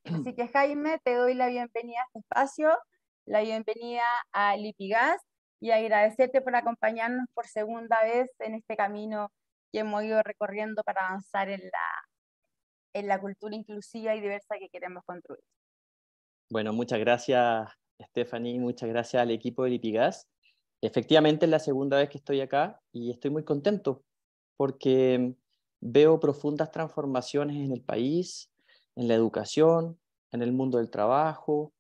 Así que Jaime, te doy la bienvenida a este espacio, la bienvenida a Lipigas y agradecerte por acompañarnos por segunda vez en este camino que hemos ido recorriendo para avanzar en la cultura inclusiva y diversa que queremos construir. Bueno, muchas gracias, Stephanie, muchas gracias al equipo de Lipigas. Efectivamente, es la segunda vez que estoy acá y estoy muy contento porque veo profundas transformaciones en el país, en la educación, en el mundo del trabajo,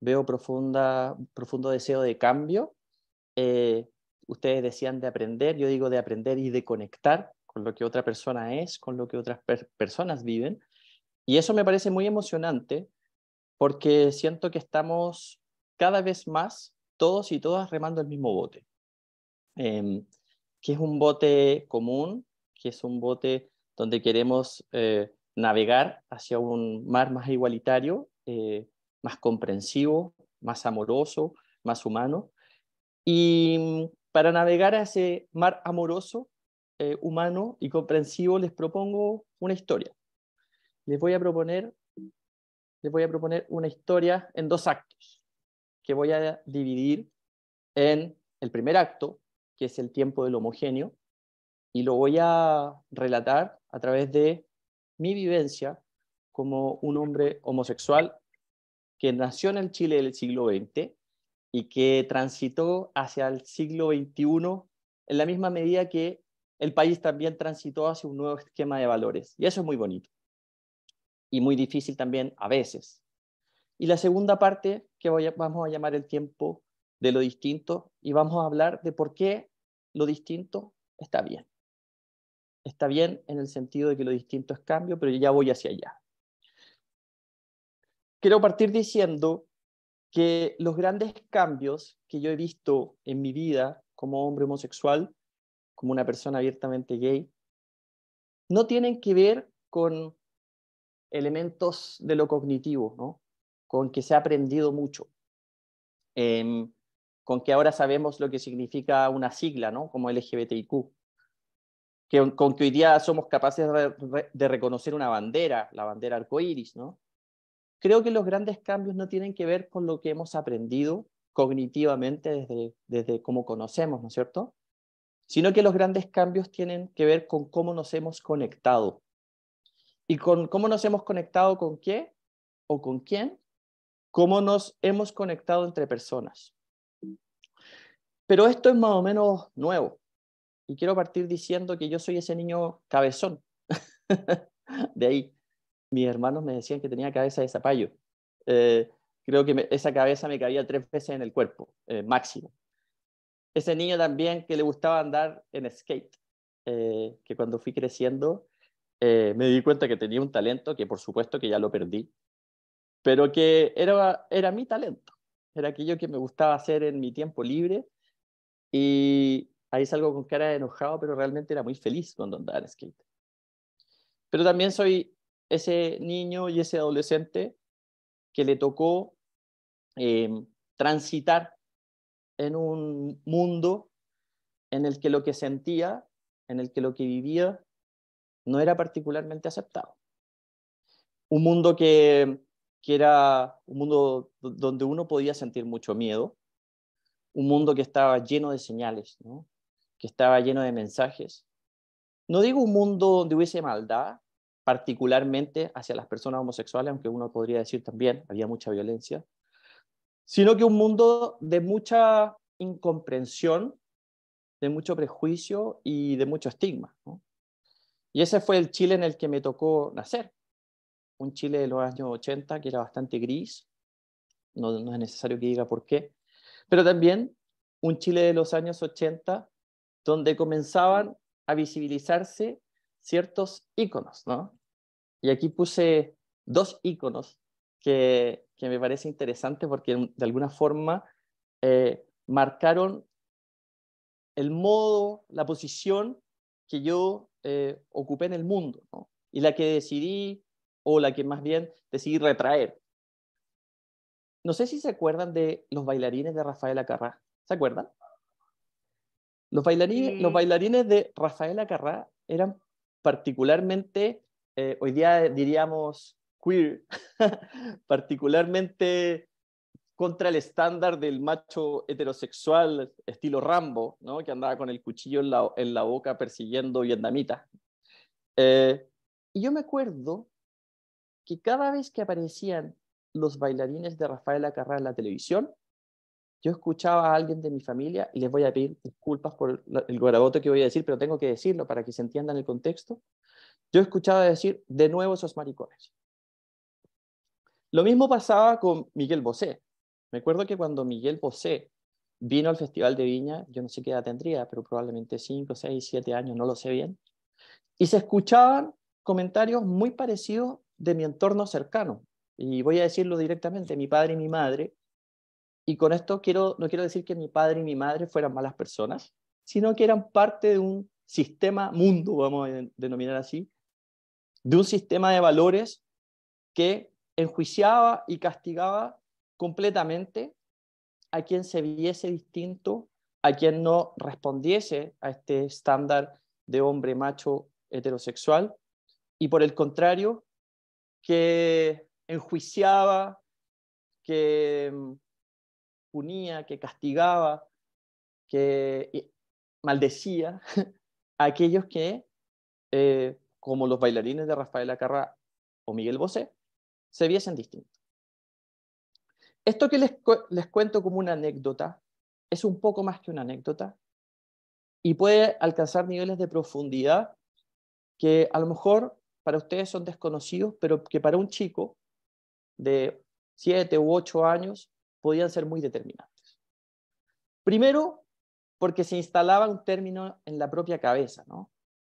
veo profundo deseo de cambio. Eh, Ustedes decían de aprender, yo digo de aprender y de conectar con lo que otra persona es, con lo que otras personas viven. Y eso me parece muy emocionante porque siento que estamos cada vez más todos y todas remando el mismo bote, eh, que es un bote común, que es un bote donde queremos navegar hacia un mar más igualitario, más comprensivo, más amoroso, más humano. Y para navegar a ese mar amoroso, humano y comprensivo, les propongo una historia. Les voy a proponer una historia en dos actos, que voy a dividir en el primer acto, que es el tiempo del homogéneo, y lo voy a relatar a través de mi vivencia como un hombre homosexual que nació en el Chile del siglo XX y que transitó hacia el siglo XXI en la misma medida que el país también transitó hacia un nuevo esquema de valores. Y eso es muy bonito y muy difícil también a veces. Y la segunda parte, que vamos a llamar el tiempo de lo distinto, y vamos a hablar de por qué lo distinto está bien. Está bien en el sentido de que lo distinto es cambio, pero ya voy hacia allá. Quiero partir diciendo que los grandes cambios que yo he visto en mi vida como hombre homosexual, como una persona abiertamente gay, no tienen que ver con elementos de lo cognitivo, ¿no? Con que se ha aprendido mucho. Con que ahora sabemos lo que significa una sigla, ¿no? Como LGBTIQ, con que hoy día somos capaces de reconocer una bandera, la bandera arcoíris, ¿no? Creo que los grandes cambios no tienen que ver con lo que hemos aprendido cognitivamente desde cómo conocemos, ¿no es cierto? Sino que los grandes cambios tienen que ver con cómo nos hemos conectado. ¿Y con cómo nos hemos conectado con qué o con quién? ¿Cómo nos hemos conectado entre personas? Pero esto es más o menos nuevo. Y quiero partir diciendo que yo soy ese niño cabezón. De ahí, mis hermanos me decían que tenía cabeza de zapallo. Eh, Creo que esa cabeza me cabía 3 veces en el cuerpo, máximo. Ese niño también que le gustaba andar en skate, que cuando fui creciendo me di cuenta que tenía un talento que por supuesto que ya lo perdí, pero que era mi talento. Era aquello que me gustaba hacer en mi tiempo libre. Y ahí salgo con cara de enojado, pero realmente era muy feliz cuando andaba en skate. Pero también soy ese niño y ese adolescente que le tocó eh, transitar en un mundo en el que lo que sentía, en el que lo que vivía, no era particularmente aceptado. Un mundo que era un mundo donde uno podía sentir mucho miedo, un mundo que estaba lleno de señales, ¿no? Que estaba lleno de mensajes. No digo un mundo donde hubiese maldad, particularmente hacia las personas homosexuales, aunque uno podría decir también había mucha violencia, sino que un mundo de mucha incomprensión, de mucho prejuicio y de mucho estigma, ¿no? Y ese fue el Chile en el que me tocó nacer, un Chile de los años 80 que era bastante gris, no es necesario que diga por qué, pero también un Chile de los años 80 donde comenzaban a visibilizarse ciertos íconos, ¿no? Y aquí puse 2 íconos que me parece interesante porque de alguna forma marcaron el modo, la posición que yo ocupé en el mundo, ¿no? Y la que decidí, o la que más bien decidí retraer. No sé si se acuerdan de los bailarines de Rafael Acarrá. ¿Se acuerdan? Los Y bailarines de Rafael Acarrá eran particularmente, hoy día diríamos, queer, particularmente contra el estándar del macho heterosexual estilo Rambo, ¿no? Que andaba con el cuchillo en la boca persiguiendo vietnamitas. Y yo me acuerdo que cada vez que aparecían los bailarines de Rafael Acarrá en la televisión, yo escuchaba a alguien de mi familia, y les voy a pedir disculpas por el garaboto que voy a decir, pero tengo que decirlo para que se entienda en el contexto. Yo escuchaba decir, de nuevo esos maricones. Lo mismo pasaba con Miguel Bosé. Me acuerdo que cuando Miguel Bosé vino al Festival de Viña, yo no sé qué edad tendría, pero probablemente 5, 6, 7 años, no lo sé bien, y se escuchaban comentarios muy parecidos de mi entorno cercano. Y voy a decirlo directamente, mi padre y mi madre. Y con esto no quiero decir que mi padre y mi madre fueran malas personas, sino que eran parte de un sistema mundo, vamos a denominar así, de un sistema de valores que enjuiciaba y castigaba completamente a quien se viese distinto, a quien no respondiese a este estándar de hombre macho heterosexual, y por el contrario, que enjuiciaba, que punía, que castigaba, que maldecía a aquellos que, como los bailarines de Rafael Acarrá o Miguel Bosé, se viesen distintos. Esto que les cuento como una anécdota es un poco más que una anécdota y puede alcanzar niveles de profundidad que a lo mejor para ustedes son desconocidos, pero que para un chico de 7 u 8 años podían ser muy determinantes. Primero, porque se instalaba un término en la propia cabeza, ¿no?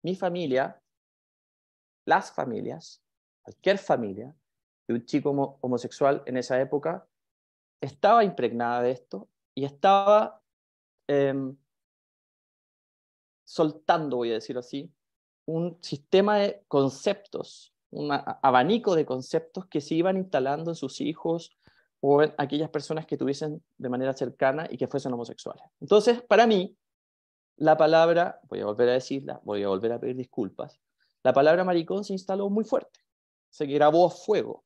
Mi familia, las familias, cualquier familia de un chico homosexual en esa época estaba impregnada de esto y estaba soltando, voy a decirlo así, un sistema de conceptos, un abanico de conceptos que se iban instalando en sus hijos o en aquellas personas que tuviesen de manera cercana y que fuesen homosexuales. Entonces, para mí, la palabra, voy a volver a decirla, voy a volver a pedir disculpas, la palabra maricón se instaló muy fuerte, se grabó a fuego.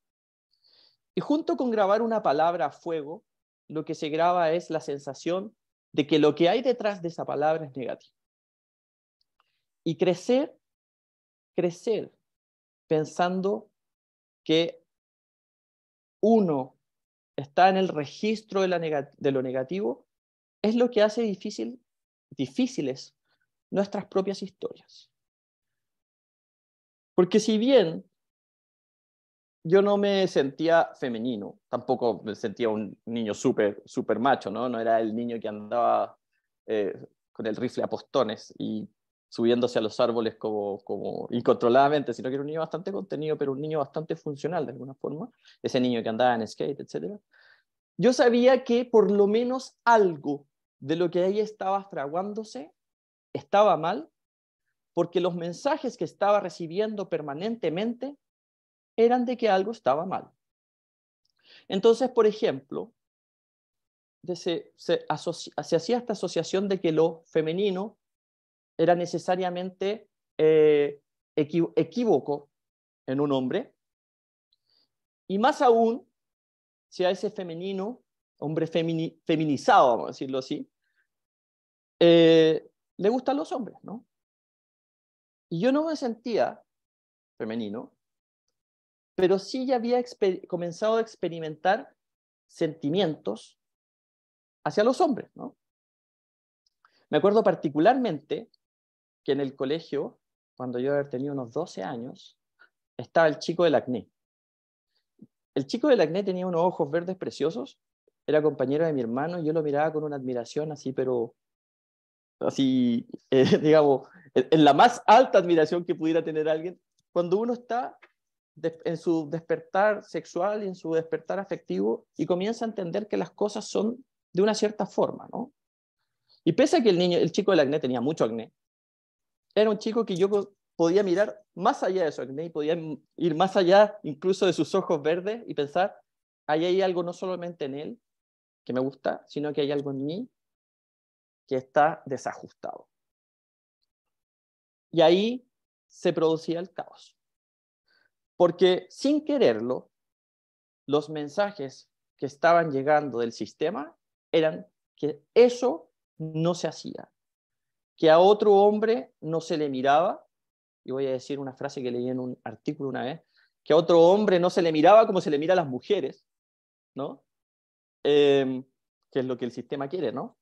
Y junto con grabar una palabra a fuego, lo que se graba es la sensación de que lo que hay detrás de esa palabra es negativo. Y crecer pensando que uno está en el registro de lo negativo, es lo que hace difíciles nuestras propias historias. Porque si bien yo no me sentía femenino, tampoco me sentía un niño súper macho, ¿no? No era el niño que andaba con el rifle a postones y subiéndose a los árboles como incontroladamente, sino que era un niño bastante contenido, pero un niño bastante funcional de alguna forma, ese niño que andaba en skate, etc. Yo sabía que por lo menos algo de lo que ahí estaba fraguándose estaba mal, porque los mensajes que estaba recibiendo permanentemente eran de que algo estaba mal. Entonces, por ejemplo, se hacía esta asociación de que lo femenino era necesariamente equívoco en un hombre, y más aún si a ese femenino, hombre feminizado, vamos a decirlo así, le gustan los hombres, ¿no? Y yo no me sentía femenino, pero sí ya había comenzado a experimentar sentimientos hacia los hombres, ¿no? Me acuerdo particularmente que en el colegio, cuando yo había tenido unos 12 años, estaba el chico del acné. El chico del acné tenía unos ojos verdes preciosos, era compañero de mi hermano y yo lo miraba con una admiración así, pero así, digamos, en la más alta admiración que pudiera tener alguien, cuando uno está en su despertar sexual y en su despertar afectivo y comienza a entender que las cosas son de una cierta forma, ¿no? Y pese a que el chico del acné tenía mucho acné, era un chico que yo podía mirar más allá de su acné y podía ir más allá incluso de sus ojos verdes y pensar, ahí hay algo no solamente en él que me gusta, sino que hay algo en mí que está desajustado. Y ahí se producía el caos. Porque sin quererlo, los mensajes que estaban llegando del sistema eran que eso no se hacía, que a otro hombre no se le miraba, y voy a decir una frase que leí en un artículo una vez, que a otro hombre no se le miraba como se le mira a las mujeres, ¿no? Que es lo que el sistema quiere, ¿no?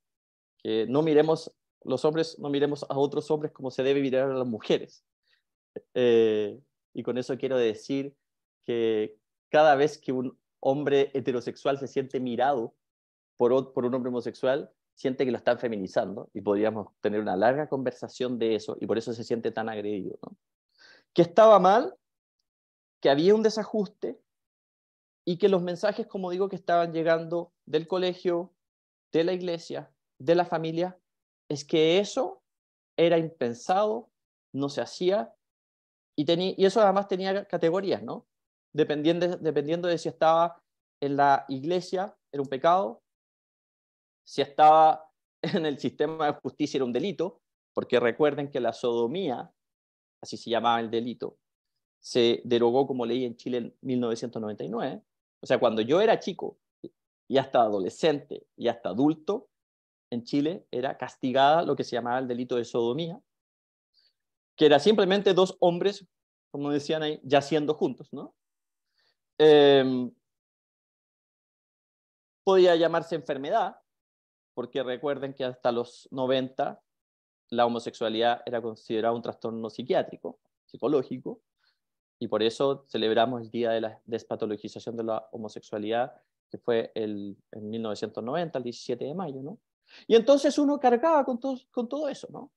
Que no miremos, los hombres no miremos a otros hombres como se debe mirar a las mujeres. Y con eso quiero decir que cada vez que un hombre heterosexual se siente mirado por un hombre homosexual, siente que lo están feminizando, y podríamos tener una larga conversación de eso, y por eso se siente tan agredido, ¿no? Que estaba mal, que había un desajuste, y que los mensajes, como digo, que estaban llegando del colegio, de la iglesia, de la familia, es que eso era impensado, no se hacía, y eso además tenía categorías, ¿no? Dependiendo de si estaba en la iglesia, era un pecado, si estaba en el sistema de justicia era un delito, porque recuerden que la sodomía, así se llamaba el delito, se derogó como ley en Chile en 1999. O sea, cuando yo era chico y hasta adolescente y hasta adulto, en Chile era castigada lo que se llamaba el delito de sodomía, que era simplemente dos hombres, como decían ahí, yaciendo juntos, ¿no? Podía llamarse enfermedad, porque recuerden que hasta los 90 la homosexualidad era considerada un trastorno psiquiátrico, psicológico, y por eso celebramos el Día de la Despatologización de la Homosexualidad, que fue en 1990, el 17 de mayo, ¿no? Y entonces uno cargaba con todo eso, ¿no?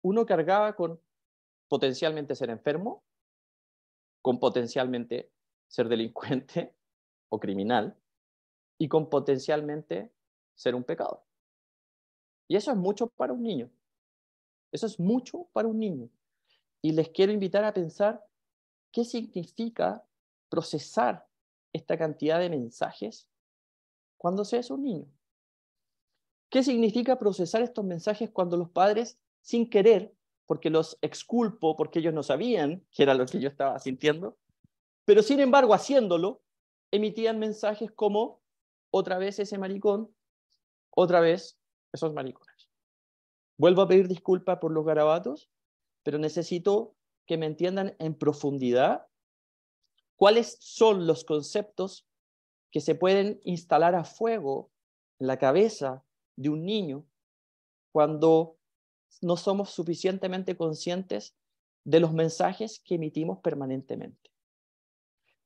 Uno cargaba con potencialmente ser enfermo, con potencialmente ser delincuente o criminal, y con potencialmente ser un pecador. Y eso es mucho para un niño. Eso es mucho para un niño. Y les quiero invitar a pensar qué significa procesar esta cantidad de mensajes cuando se es un niño. ¿Qué significa procesar estos mensajes cuando los padres, sin querer, porque los exculpo, porque ellos no sabían qué era lo que yo estaba sintiendo, pero sin embargo haciéndolo, emitían mensajes como otra vez ese maricón, otra vez esos maricones? Vuelvo a pedir disculpas por los garabatos, pero necesito que me entiendan en profundidad cuáles son los conceptos que se pueden instalar a fuego en la cabeza de un niño cuando no somos suficientemente conscientes de los mensajes que emitimos permanentemente.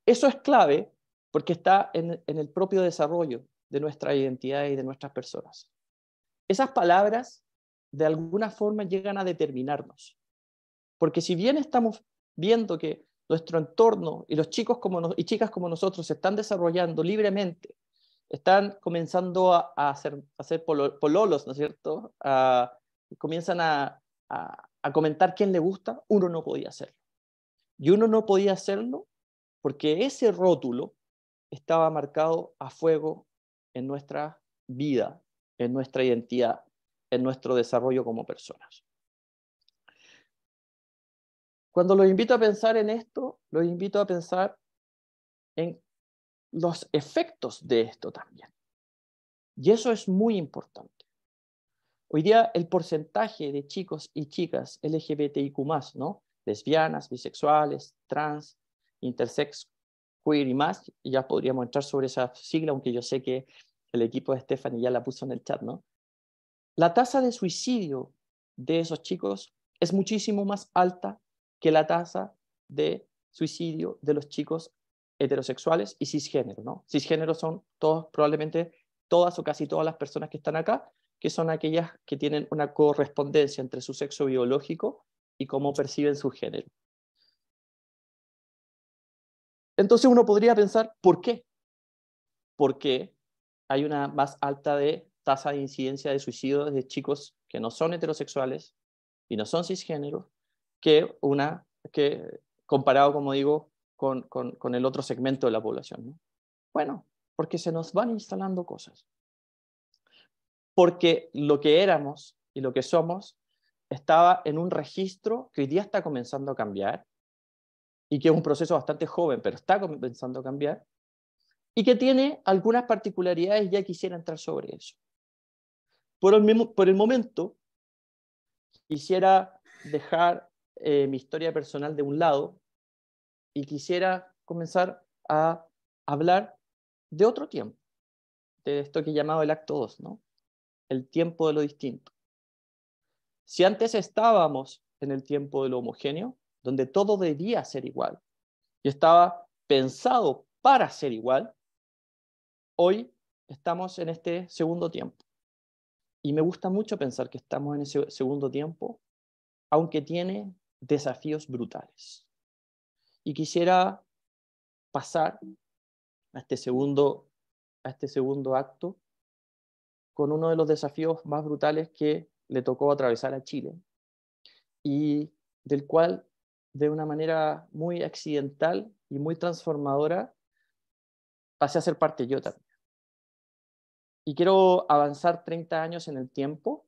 Eso es clave porque está en el propio desarrollo de nuestra identidad y de nuestras personas. Esas palabras de alguna forma llegan a determinarnos, porque si bien estamos viendo que nuestro entorno y los chicos y chicas como nosotros se están desarrollando libremente, están comenzando a hacer pololos, ¿no es cierto? Comienzan a comentar quién le gusta, uno no podía hacerlo. Y uno no podía hacerlo porque ese rótulo estaba marcado a fuego en nuestra vida, en nuestra identidad, en nuestro desarrollo como personas. Cuando los invito a pensar en esto, los invito a pensar en los efectos de esto también. Y eso es muy importante. Hoy día el porcentaje de chicos y chicas LGBTIQ+, ¿no? Lesbianas, bisexuales, trans, intersex, queer y más, y ya podríamos entrar sobre esa sigla, aunque yo sé que el equipo de Stephanie ya la puso en el chat, ¿no? La tasa de suicidio de esos chicos es muchísimo más alta que la tasa de suicidio de los chicos heterosexuales y cisgénero, ¿no? Cisgénero son todos, probablemente todas o casi todas las personas que están acá, que son aquellas que tienen una correspondencia entre su sexo biológico y cómo perciben su género. Entonces uno podría pensar, ¿por qué? Porque hay una más alta tasa de incidencia de suicidio de chicos que no son heterosexuales y no son cisgénero, que comparado, como digo, con el otro segmento de la población, ¿no? Bueno, porque se nos van instalando cosas. Porque lo que éramos y lo que somos estaba en un registro que hoy día está comenzando a cambiar, y que es un proceso bastante joven, pero está comenzando a cambiar, y que tiene algunas particularidades, ya quisiera entrar sobre eso. Por el momento, quisiera dejar mi historia personal de un lado y quisiera comenzar a hablar de otro tiempo, de esto que he llamado el acto 2, ¿no? El tiempo de lo distinto. Si antes estábamos en el tiempo de lo homogéneo, donde todo debía ser igual, y estaba pensado para ser igual, hoy estamos en este segundo tiempo. Y me gusta mucho pensar que estamos en ese segundo tiempo, aunque tiene desafíos brutales. Y quisiera pasar a este segundo acto con uno de los desafíos más brutales que le tocó atravesar a Chile y del cual, de una manera muy accidental y muy transformadora, pasé a ser parte yo también. Y quiero avanzar 30 años en el tiempo,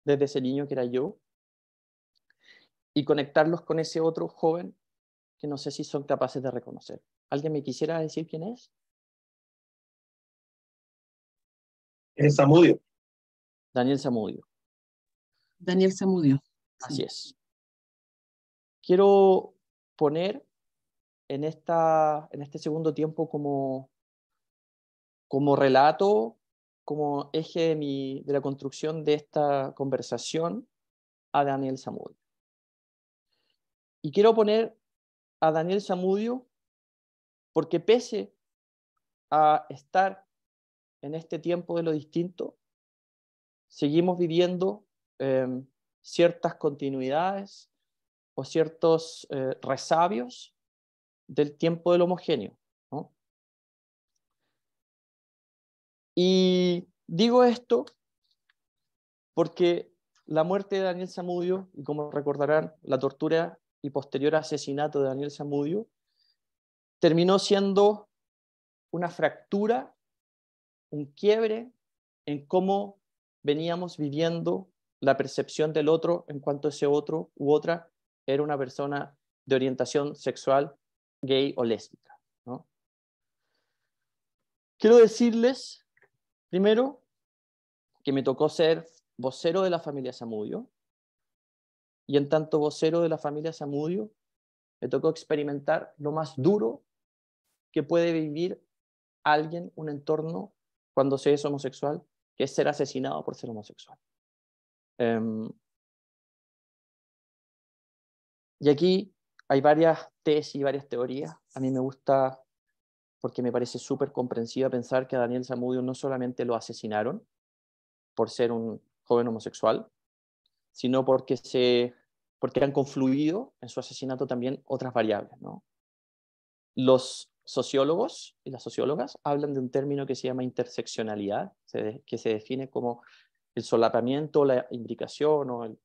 desde ese niño que era yo, y conectarlos con ese otro joven que no sé si son capaces de reconocer. ¿Alguien me quisiera decir quién es? Es Zamudio. Daniel Zamudio. Daniel Zamudio. Así Sí. es. Quiero poner en este segundo tiempo como relato, como eje de la construcción de esta conversación, a Daniel Zamudio. Y quiero poner a Daniel Zamudio porque pese a estar en este tiempo de lo distinto, seguimos viviendo ciertas continuidades o ciertos resabios del tiempo del homogéneo, ¿no? Y digo esto porque la muerte de Daniel Zamudio, y como recordarán, la tortura y posterior asesinato de Daniel Zamudio, terminó siendo una fractura, un quiebre en cómo veníamos viviendo la percepción del otro en cuanto ese otro u otra era una persona de orientación sexual gay o lésbica, ¿no? Quiero decirles, primero, que me tocó ser vocero de la familia Zamudio, y en tanto vocero de la familia Zamudio, me tocó experimentar lo más duro que puede vivir alguien, un entorno, cuando se es homosexual, que es ser asesinado por ser homosexual. Y aquí hay varias tesis y varias teorías. A mí me gusta, porque me parece súper comprensiva, pensar que a Daniel Zamudio no solamente lo asesinaron por ser un joven homosexual, sino porque han confluido en su asesinato también otras variables, ¿no? Los sociólogos y las sociólogas hablan de un término que se llama interseccionalidad, que se define como el solapamiento, la imbricación o el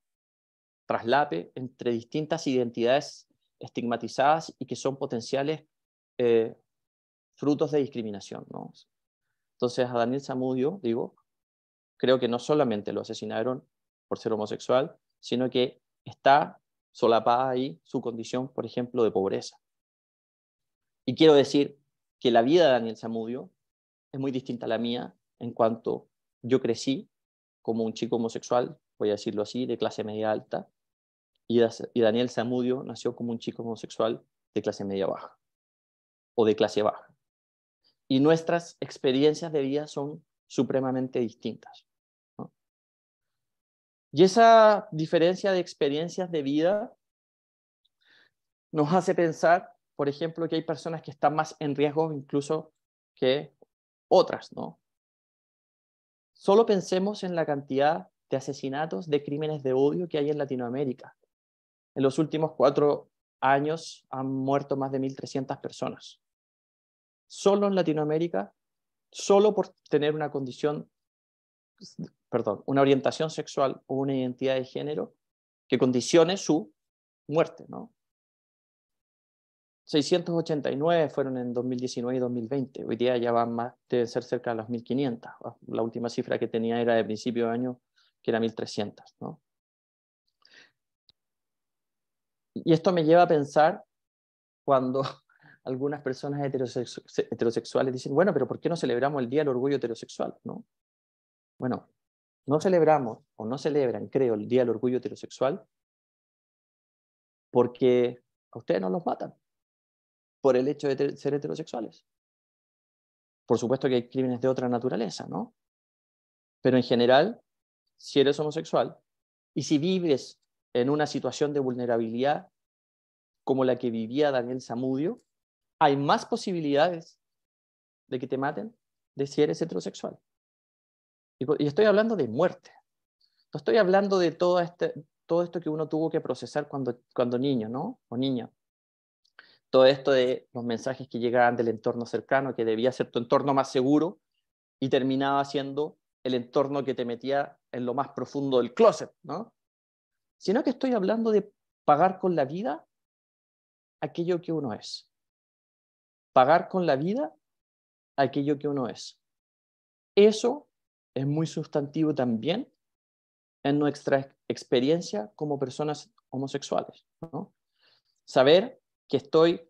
traslape entre distintas identidades estigmatizadas y que son potenciales frutos de discriminación, ¿no? Entonces a Daniel Zamudio, digo, creo que no solamente lo asesinaron por ser homosexual, sino que está solapada ahí su condición, por ejemplo, de pobreza. Y quiero decir que la vida de Daniel Zamudio es muy distinta a la mía en cuanto yo crecí como un chico homosexual, voy a decirlo así, de clase media alta, y Daniel Zamudio nació como un chico homosexual de clase media baja o de clase baja. Y nuestras experiencias de vida son supremamente distintas, ¿no? Y esa diferencia de experiencias de vida nos hace pensar, por ejemplo, que hay personas que están más en riesgo incluso que otras, ¿no? Solo pensemos en la cantidad de asesinatos, de crímenes de odio que hay en Latinoamérica. En los últimos 4 años han muerto más de 1.300 personas. Solo en Latinoamérica, solo por tener una orientación sexual o una identidad de género que condicione su muerte, ¿no? 689 fueron en 2019 y 2020. Hoy día ya van más, deben ser cerca de las 1.500. La última cifra que tenía era de principio de año, que era 1.300, ¿no? Y esto me lleva a pensar cuando algunas personas heterosexuales dicen, bueno, pero ¿por qué no celebramos el Día del Orgullo Heterosexual? ¿No? Bueno, no celebramos o no celebran, creo, el Día del Orgullo Heterosexual porque a ustedes no los matan por el hecho de ser heterosexuales. Por supuesto que hay crímenes de otra naturaleza, ¿no? Pero en general, si eres homosexual y si vives en una situación de vulnerabilidad como la que vivía Daniel Zamudio, hay más posibilidades de que te maten de si eres heterosexual. Y estoy hablando de muerte. No estoy hablando de todo esto que uno tuvo que procesar cuando niño, ¿no? O niña. Todo esto de los mensajes que llegaban del entorno cercano, que debía ser tu entorno más seguro, y terminaba siendo el entorno que te metía en lo más profundo del closet, ¿no? Sino que estoy hablando de pagar con la vida aquello que uno es. Pagar con la vida aquello que uno es. Eso es muy sustantivo también en nuestra experiencia como personas homosexuales, ¿no? Saber que estoy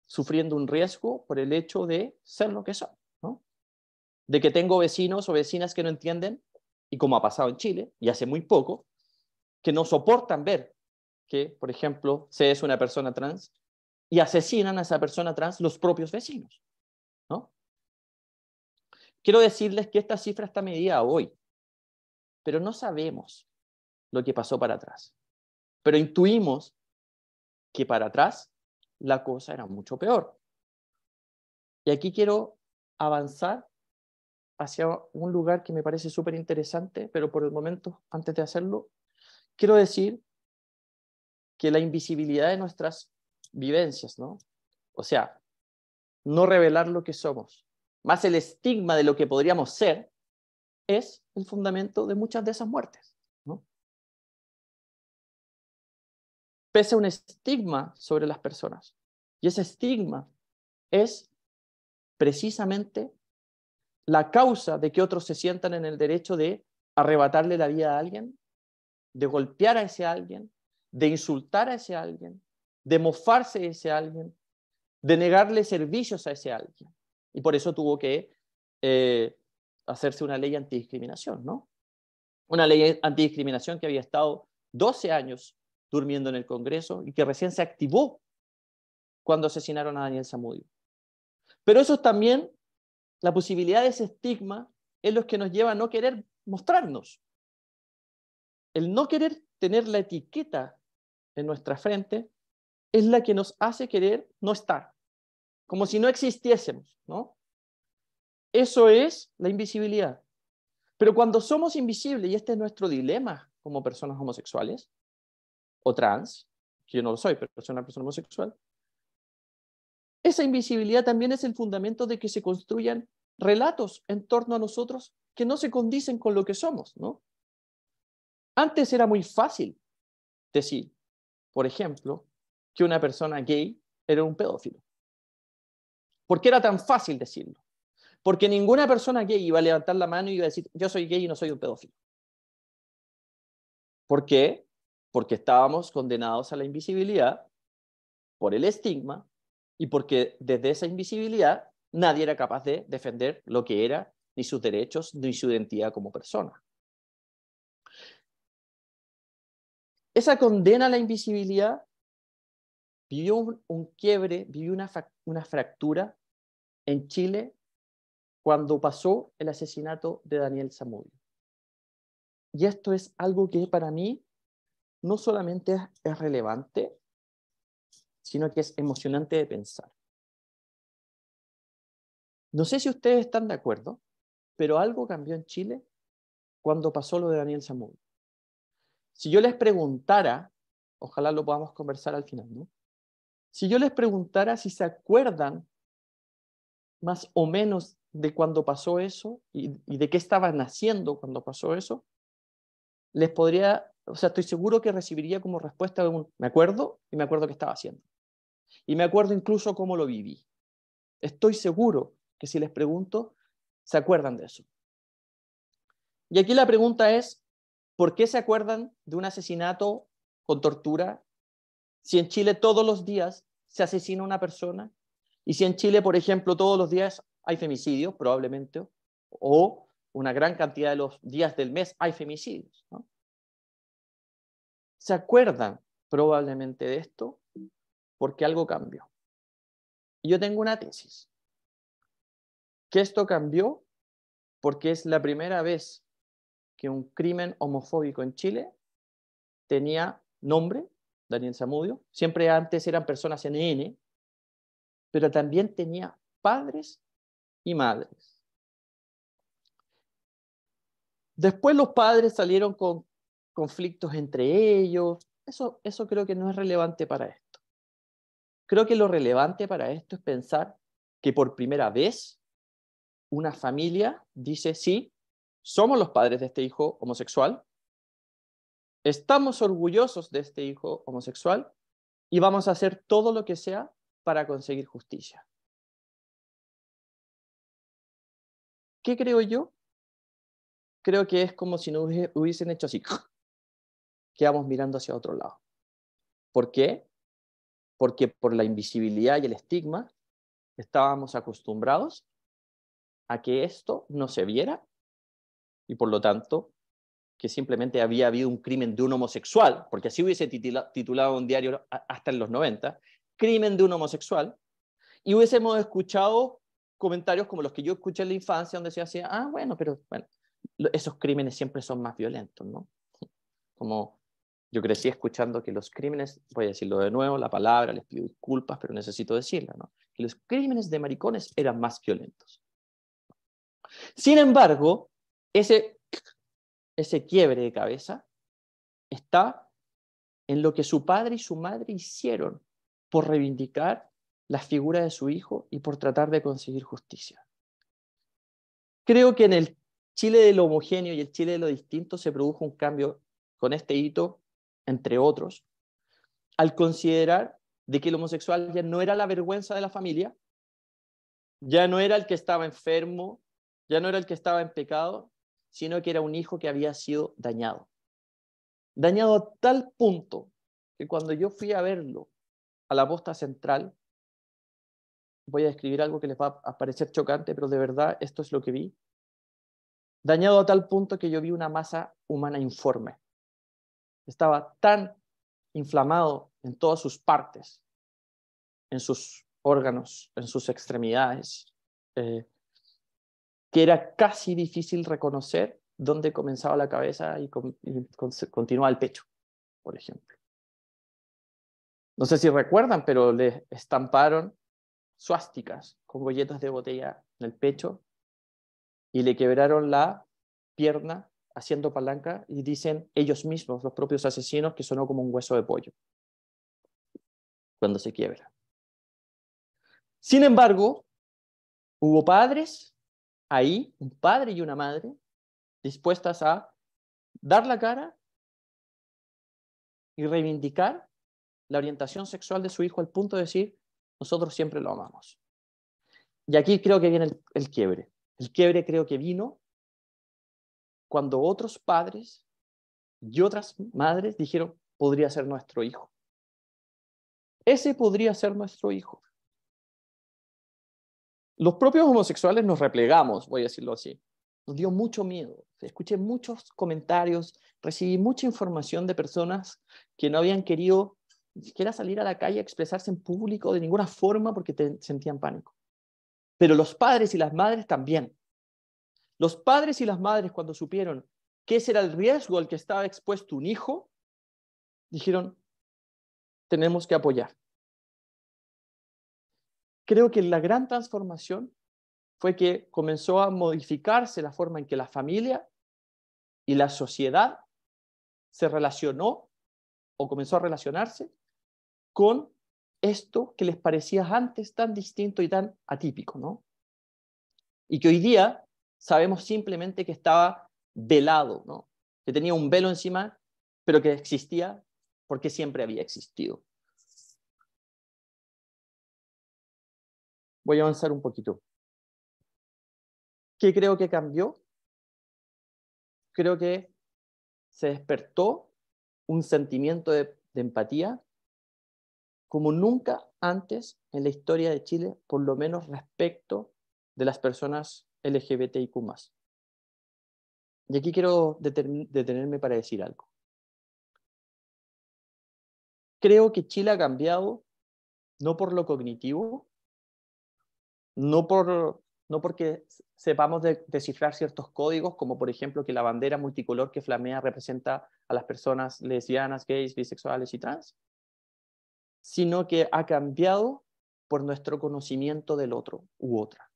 sufriendo un riesgo por el hecho de ser lo que soy, ¿no? De que tengo vecinos o vecinas que no entienden, y como ha pasado en Chile, y hace muy poco, que no soportan ver que, por ejemplo, se es una persona trans y asesinan a esa persona trans los propios vecinos, ¿no? Quiero decirles que esta cifra está medida hoy, pero no sabemos lo que pasó para atrás. Pero intuimos que para atrás la cosa era mucho peor. Y aquí quiero avanzar hacia un lugar que me parece súper interesante, pero por el momento, antes de hacerlo, quiero decir que la invisibilidad de nuestras vivencias, ¿no? O sea, no revelar lo que somos, más el estigma de lo que podríamos ser, es el fundamento de muchas de esas muertes, ¿no? Pese a un estigma sobre las personas. Y ese estigma es precisamente la causa de que otros se sientan en el derecho de arrebatarle la vida a alguien, de golpear a ese alguien, de insultar a ese alguien, de mofarse de ese alguien, de negarle servicios a ese alguien. Y por eso tuvo que hacerse una ley antidiscriminación, ¿no? Una ley antidiscriminación que había estado 12 años durmiendo en el Congreso y que recién se activó cuando asesinaron a Daniel Zamudio. Pero eso es también la posibilidad de ese estigma es lo que nos lleva a no querer mostrarnos. El no querer tener la etiqueta en nuestra frente es la que nos hace querer no estar, como si no existiésemos, ¿no? Eso es la invisibilidad. Pero cuando somos invisibles, y este es nuestro dilema como personas homosexuales o trans, que yo no lo soy, pero soy una persona homosexual, esa invisibilidad también es el fundamento de que se construyan relatos en torno a nosotros que no se condicen con lo que somos, ¿no? Antes era muy fácil decir, por ejemplo, que una persona gay era un pedófilo. ¿Por qué era tan fácil decirlo? Porque ninguna persona gay iba a levantar la mano y iba a decir, yo soy gay y no soy un pedófilo. ¿Por qué? Porque estábamos condenados a la invisibilidad por el estigma y porque desde esa invisibilidad nadie era capaz de defender lo que era, ni sus derechos, ni su identidad como persona. Esa condena a la invisibilidad vivió un quiebre, vivió una fractura en Chile cuando pasó el asesinato de Daniel Zamudio. Y esto es algo que para mí no solamente es relevante, sino que es emocionante de pensar. No sé si ustedes están de acuerdo, pero algo cambió en Chile cuando pasó lo de Daniel Zamudio. Si yo les preguntara, ojalá lo podamos conversar al final, ¿no? Si yo les preguntara si se acuerdan más o menos de cuando pasó eso y de qué estaban haciendo cuando pasó eso, les podría, o sea, estoy seguro que recibiría como respuesta me acuerdo y me acuerdo qué estaba haciendo. Y me acuerdo incluso cómo lo viví. Estoy seguro que si les pregunto, se acuerdan de eso. Y aquí la pregunta es, ¿por qué se acuerdan de un asesinato con tortura si en Chile todos los días se asesina a una persona, y si en Chile, por ejemplo, todos los días hay femicidios, probablemente, o una gran cantidad de los días del mes hay femicidios, ¿no? ¿Se acuerdan probablemente de esto? Porque algo cambió. Y yo tengo una tesis, que esto cambió porque es la primera vez que un crimen homofóbico en Chile tenía nombre, Daniel Zamudio. Siempre antes eran personas NN, pero también tenía padres y madres. Después los padres salieron con conflictos entre ellos. Eso creo que no es relevante para esto. Creo que lo relevante para esto es pensar que por primera vez una familia dice, sí, somos los padres de este hijo homosexual, estamos orgullosos de este hijo homosexual y vamos a hacer todo lo que sea para conseguir justicia. ¿Qué creo yo? Creo que es como si no hubiesen hecho así. Quedamos mirando hacia otro lado. ¿Por qué? Porque por la invisibilidad y el estigma estábamos acostumbrados a que esto no se viera y por lo tanto que simplemente había habido un crimen de un homosexual, porque así hubiese titulado un diario hasta en los 90, crimen de un homosexual, y hubiésemos escuchado comentarios como los que yo escuché en la infancia, donde se hacía, bueno, pero bueno, esos crímenes siempre son más violentos, ¿no? Como yo crecí escuchando que los crímenes, voy a decirlo de nuevo, la palabra, les pido disculpas, pero necesito decirla, ¿no? Que los crímenes de maricones eran más violentos. Sin embargo, ese quiebre de cabeza está en lo que su padre y su madre hicieron por reivindicar la figura de su hijo y por tratar de conseguir justicia. Creo que en el Chile de lo homogéneo y el Chile de lo distinto se produjo un cambio con este hito, entre otros, al considerar de que el homosexual ya no era la vergüenza de la familia, ya no era el que estaba enfermo, ya no era el que estaba en pecado, sino que era un hijo que había sido dañado. Dañado a tal punto que cuando yo fui a verlo a la posta central, voy a describir algo que les va a parecer chocante, pero de verdad esto es lo que vi. Dañado a tal punto que yo vi una masa humana informe. Estaba tan inflamado en todas sus partes, en sus órganos, en sus extremidades, que era casi difícil reconocer dónde comenzaba la cabeza y continuaba el pecho, por ejemplo. No sé si recuerdan, pero le estamparon suásticas con bolletas de botella en el pecho y le quebraron la pierna haciendo palanca y dicen ellos mismos, los propios asesinos, que sonó como un hueso de pollo cuando se quiebra. Sin embargo, hubo padres ahí, un padre y una madre, dispuestas a dar la cara y reivindicar la orientación sexual de su hijo al punto de decir, nosotros siempre lo amamos. Y aquí creo que viene el quiebre. El quiebre creo que vino cuando otros padres y otras madres dijeron, podría ser nuestro hijo. Ese podría ser nuestro hijo. Los propios homosexuales nos replegamos, voy a decirlo así. Nos dio mucho miedo. Escuché muchos comentarios, recibí mucha información de personas que no habían querido ni siquiera salir a la calle a expresarse en público de ninguna forma porque sentían pánico. Pero los padres y las madres también. Los padres y las madres, cuando supieron que ese era el riesgo al que estaba expuesto un hijo, dijeron, tenemos que apoyar. Creo que la gran transformación fue que comenzó a modificarse la forma en que la familia y la sociedad se relacionó o comenzó a relacionarse con esto que les parecía antes tan distinto y tan atípico, ¿no? Y que hoy día sabemos simplemente que estaba velado, ¿no? Que tenía un velo encima, pero que existía porque siempre había existido. Voy a avanzar un poquito. ¿Qué creo que cambió? Creo que se despertó un sentimiento de empatía como nunca antes en la historia de Chile, por lo menos respecto de las personas LGBTIQ+. Y aquí quiero detenerme para decir algo. Creo que Chile ha cambiado no por lo cognitivo, no porque sepamos descifrar ciertos códigos, como por ejemplo que la bandera multicolor que flamea representa a las personas lesbianas, gays, bisexuales y trans, sino que ha cambiado por nuestro conocimiento del otro u otra.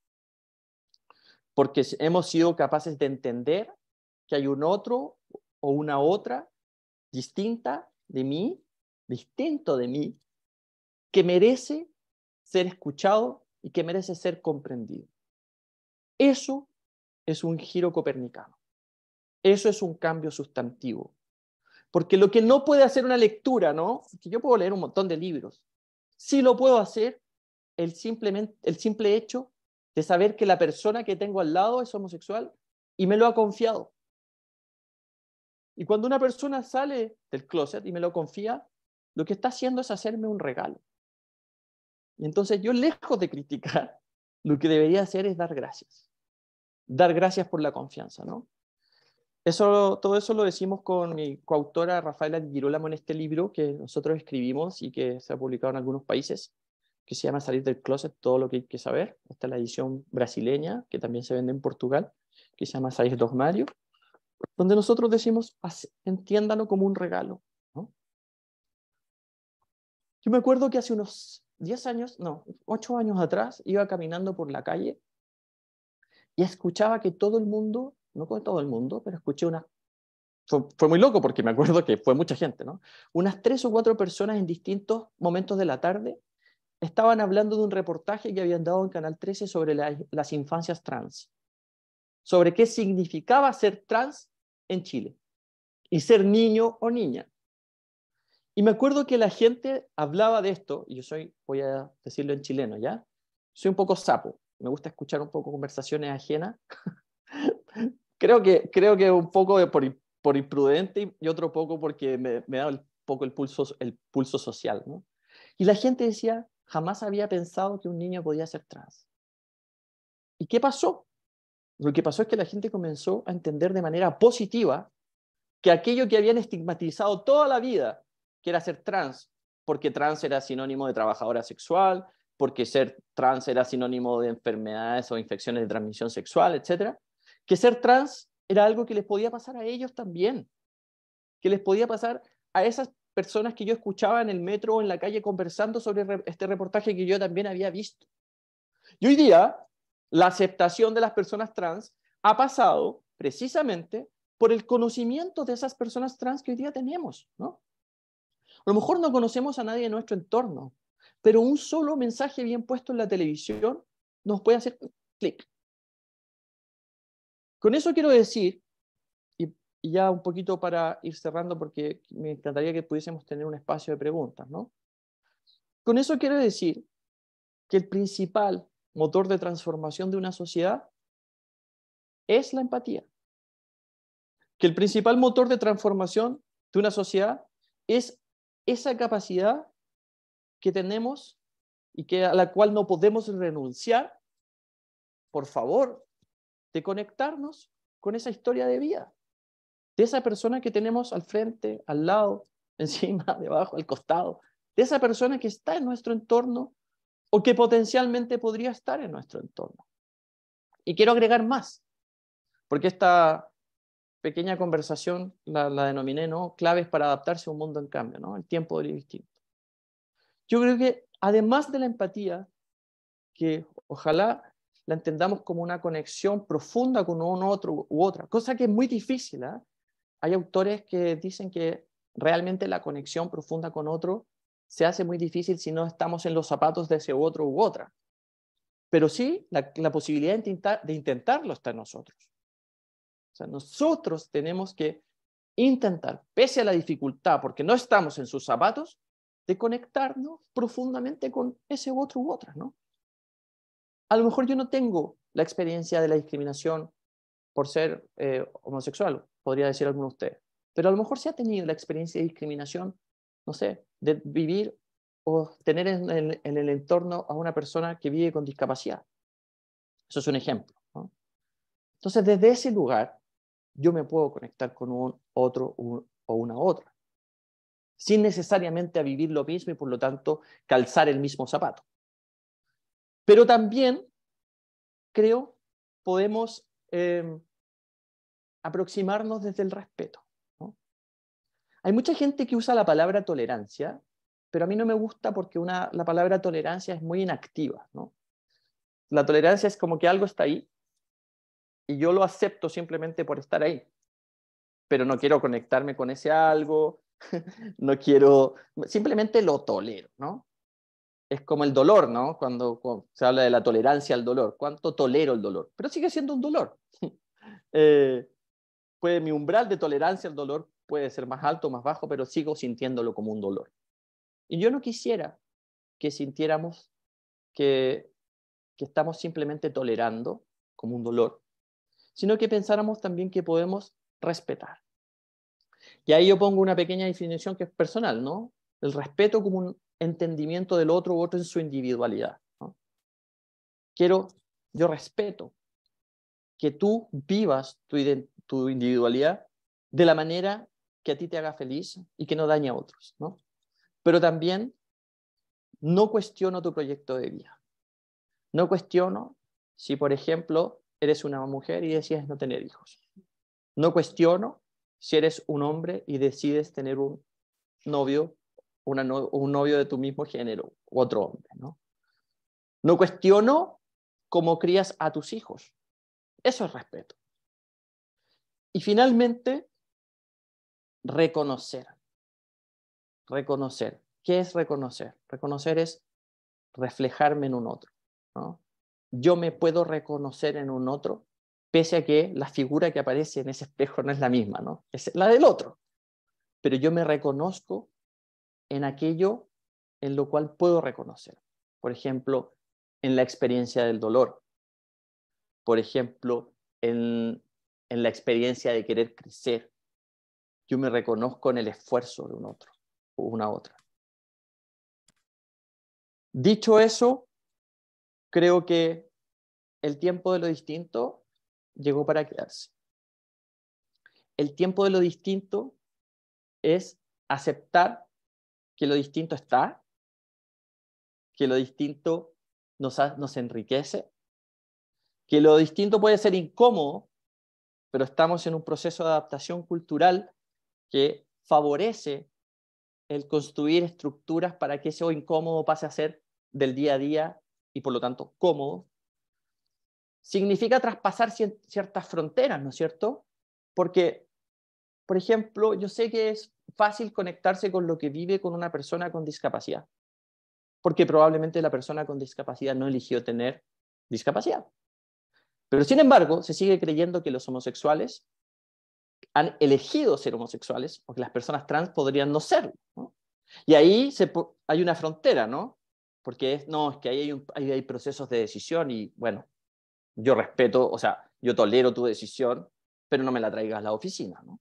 Porque hemos sido capaces de entender que hay un otro o una otra distinta de mí, distinto de mí, que merece ser escuchado y que merece ser comprendido. Eso es un giro copernicano. Eso es un cambio sustantivo. Porque lo que no puede hacer una lectura, ¿no? Que yo puedo leer un montón de libros. Sí lo puedo hacer el simple hecho de saber que la persona que tengo al lado es homosexual y me lo ha confiado. Y cuando una persona sale del closet y me lo confía, lo que está haciendo es hacerme un regalo. Y entonces yo, lejos de criticar, lo que debería hacer es dar gracias. Dar gracias por la confianza, ¿no? Todo eso lo decimos con mi coautora Rafaela Di Girolamo en este libro que nosotros escribimos y que se ha publicado en algunos países, que se llama Salir del Closet, todo lo que hay que saber. Esta es la edición brasileña, que también se vende en Portugal, que se llama Sair do Armário, donde nosotros decimos, entiéndanlo como un regalo, ¿no? Yo me acuerdo que hace unos 8 años atrás, iba caminando por la calle y escuchaba que todo el mundo, no con todo el mundo, pero escuché fue muy loco porque me acuerdo que fue mucha gente, ¿no? Unas 3 o 4 personas en distintos momentos de la tarde estaban hablando de un reportaje que habían dado en Canal 13 sobre las infancias trans, sobre qué significaba ser trans en Chile y ser niño o niña. Y me acuerdo que la gente hablaba de esto, y voy a decirlo en chileno, ¿ya? Soy un poco sapo, me gusta escuchar un poco conversaciones ajenas. creo que un poco por imprudente y otro poco porque me da un poco el pulso social, ¿no? Y la gente decía, jamás había pensado que un niño podía ser trans. ¿Y qué pasó? Lo que pasó es que la gente comenzó a entender de manera positiva que aquello que habían estigmatizado toda la vida, que era ser trans, porque trans era sinónimo de trabajadora sexual, porque ser trans era sinónimo de enfermedades o infecciones de transmisión sexual, etc., que ser trans era algo que les podía pasar a ellos también, que les podía pasar a esas personas que yo escuchaba en el metro o en la calle conversando sobre este reportaje que yo también había visto. Y hoy día, la aceptación de las personas trans ha pasado precisamente por el conocimiento de esas personas trans que hoy día tenemos, ¿no? A lo mejor no conocemos a nadie en nuestro entorno, pero un solo mensaje bien puesto en la televisión nos puede hacer clic. Con eso quiero decir, y ya un poquito para ir cerrando, porque me encantaría que pudiésemos tener un espacio de preguntas, ¿no? Con eso quiero decir que el principal motor de transformación de una sociedad es la empatía. Que el principal motor de transformación de una sociedad es esa capacidad que tenemos y a la cual no podemos renunciar, por favor, de conectarnos con esa historia de vida, de esa persona que tenemos al frente, al lado, encima, debajo, al costado, de esa persona que está en nuestro entorno o que potencialmente podría estar en nuestro entorno. Y quiero agregar más, porque esta pequeña conversación la denominé, ¿no?, claves para adaptarse a un mundo en cambio, ¿no?, el tiempo del distinto. Yo creo que además de la empatía, que ojalá la entendamos como una conexión profunda con un otro u otra, cosa que es muy difícil, ¿eh? Hay autores que dicen que realmente la conexión profunda con otro se hace muy difícil si no estamos en los zapatos de ese otro u otra. Pero sí, la posibilidad de intentarlo está en nosotros. O sea, nosotros tenemos que intentar, pese a la dificultad, porque no estamos en sus zapatos, de conectarnos profundamente con ese otro u otra, ¿no? A lo mejor yo no tengo la experiencia de la discriminación por ser homosexual, podría decir alguno de ustedes, pero a lo mejor sí ha tenido la experiencia de discriminación, no sé, de vivir o tener en el entorno a una persona que vive con discapacidad. Eso es un ejemplo, ¿no? Entonces, desde ese lugar, yo me puedo conectar con un otro o una otra, sin necesariamente a vivir lo mismo y por lo tanto calzar el mismo zapato. Pero también, creo, podemos aproximarnos desde el respeto, ¿no? Hay mucha gente que usa la palabra tolerancia, pero a mí no me gusta porque la palabra tolerancia es muy inactiva, ¿no? La tolerancia es como que algo está ahí y yo lo acepto simplemente por estar ahí, pero no quiero conectarme con ese algo, no quiero, simplemente lo tolero, ¿no? Es como el dolor, ¿no? Cuando se habla de la tolerancia al dolor, ¿cuánto tolero el dolor? Pero sigue siendo un dolor. Mi umbral de tolerancia al dolor puede ser más alto o más bajo, pero sigo sintiéndolo como un dolor. Y yo no quisiera que sintiéramos que estamos simplemente tolerando como un dolor, sino que pensáramos también que podemos respetar. Y ahí yo pongo una pequeña definición que es personal, ¿no? El respeto como un entendimiento del otro u otro en su individualidad, ¿no? Yo respeto que tú vivas tu individualidad de la manera que a ti te haga feliz y que no dañe a otros, ¿no? Pero también no cuestiono tu proyecto de vida. No cuestiono si, por ejemplo, eres una mujer y decides no tener hijos. No cuestiono si eres un hombre y decides tener un novio, un novio de tu mismo género, u otro hombre, ¿no? No cuestiono cómo crías a tus hijos. Eso es respeto. Y finalmente, reconocer. Reconocer. ¿Qué es reconocer? Reconocer es reflejarme en un otro, ¿no? Yo me puedo reconocer en un otro, pese a que la figura que aparece en ese espejo no es la misma, ¿no? Es la del otro. Pero yo me reconozco en aquello en lo cual puedo reconocer. Por ejemplo, en la experiencia del dolor. Por ejemplo, en la experiencia de querer crecer. Yo me reconozco en el esfuerzo de un otro o una otra. Dicho eso, creo que el tiempo de lo distinto llegó para quedarse. El tiempo de lo distinto es aceptar que lo distinto está, que lo distinto nos enriquece, que lo distinto puede ser incómodo, pero estamos en un proceso de adaptación cultural que favorece el construir estructuras para que eso incómodo pase a ser del día a día y por lo tanto cómodo. Significa traspasar ciertas fronteras, ¿no es cierto? Porque, por ejemplo, yo sé que es fácil conectarse con lo que vive con una persona con discapacidad, porque probablemente la persona con discapacidad no eligió tener discapacidad. Pero sin embargo, se sigue creyendo que los homosexuales han elegido ser homosexuales, o que las personas trans podrían no serlo, ¿no? Y ahí hay una frontera, ¿no? Porque es que ahí hay procesos de decisión y, bueno, yo respeto, o sea, yo tolero tu decisión, pero no me la traigas a la oficina, ¿no?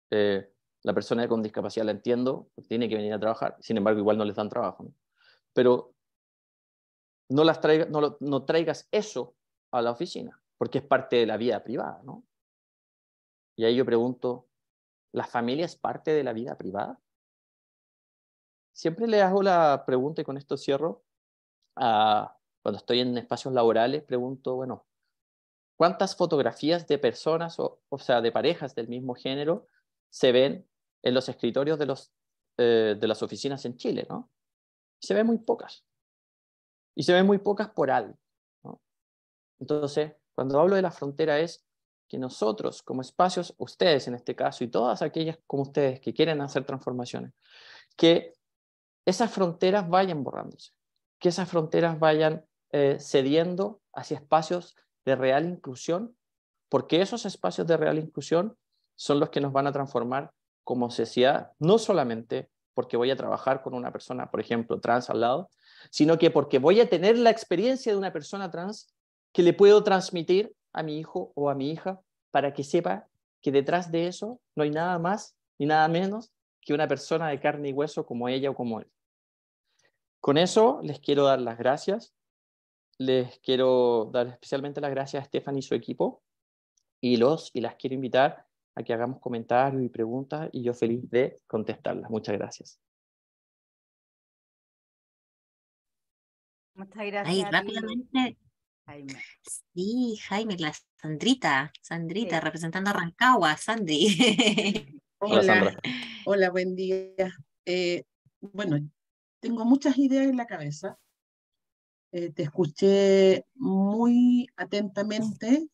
La persona con discapacidad la entiendo, tiene que venir a trabajar, sin embargo, igual no les dan trabajo, ¿no? Pero no traigas eso a la oficina, porque es parte de la vida privada, ¿no? Y ahí yo pregunto, ¿la familia es parte de la vida privada? Siempre le hago la pregunta, y con esto cierro, cuando estoy en espacios laborales, pregunto, bueno, ¿cuántas fotografías de personas, o sea, de parejas del mismo género, se ven en los escritorios de las oficinas en Chile, ¿no? Se ven muy pocas. Y se ven muy pocas por algo, ¿no? Entonces, cuando hablo de la frontera es que nosotros, como espacios, ustedes en este caso, y todas aquellas como ustedes que quieren hacer transformaciones, que esas fronteras vayan borrándose, que esas fronteras vayan cediendo hacia espacios de real inclusión, porque esos espacios de real inclusión son los que nos van a transformar como sociedad, no solamente porque voy a trabajar con una persona, por ejemplo, trans al lado, sino que porque voy a tener la experiencia de una persona trans que le puedo transmitir a mi hijo o a mi hija para que sepa que detrás de eso no hay nada más ni nada menos que una persona de carne y hueso como ella o como él. Con eso les quiero dar las gracias. Les quiero dar especialmente las gracias a Stephanie y su equipo. Y las quiero invitar a que hagamos comentarios y preguntas y yo feliz de contestarlas. Muchas gracias. Muchas Ahí gracias a ti, rápidamente, Jaime. sí, Jaime, la Sandrita, Sí. representando a Rancagua, Sandy. Hola, Sandra. Hola, buen día. Bueno, tengo muchas ideas en la cabeza. Te escuché muy atentamente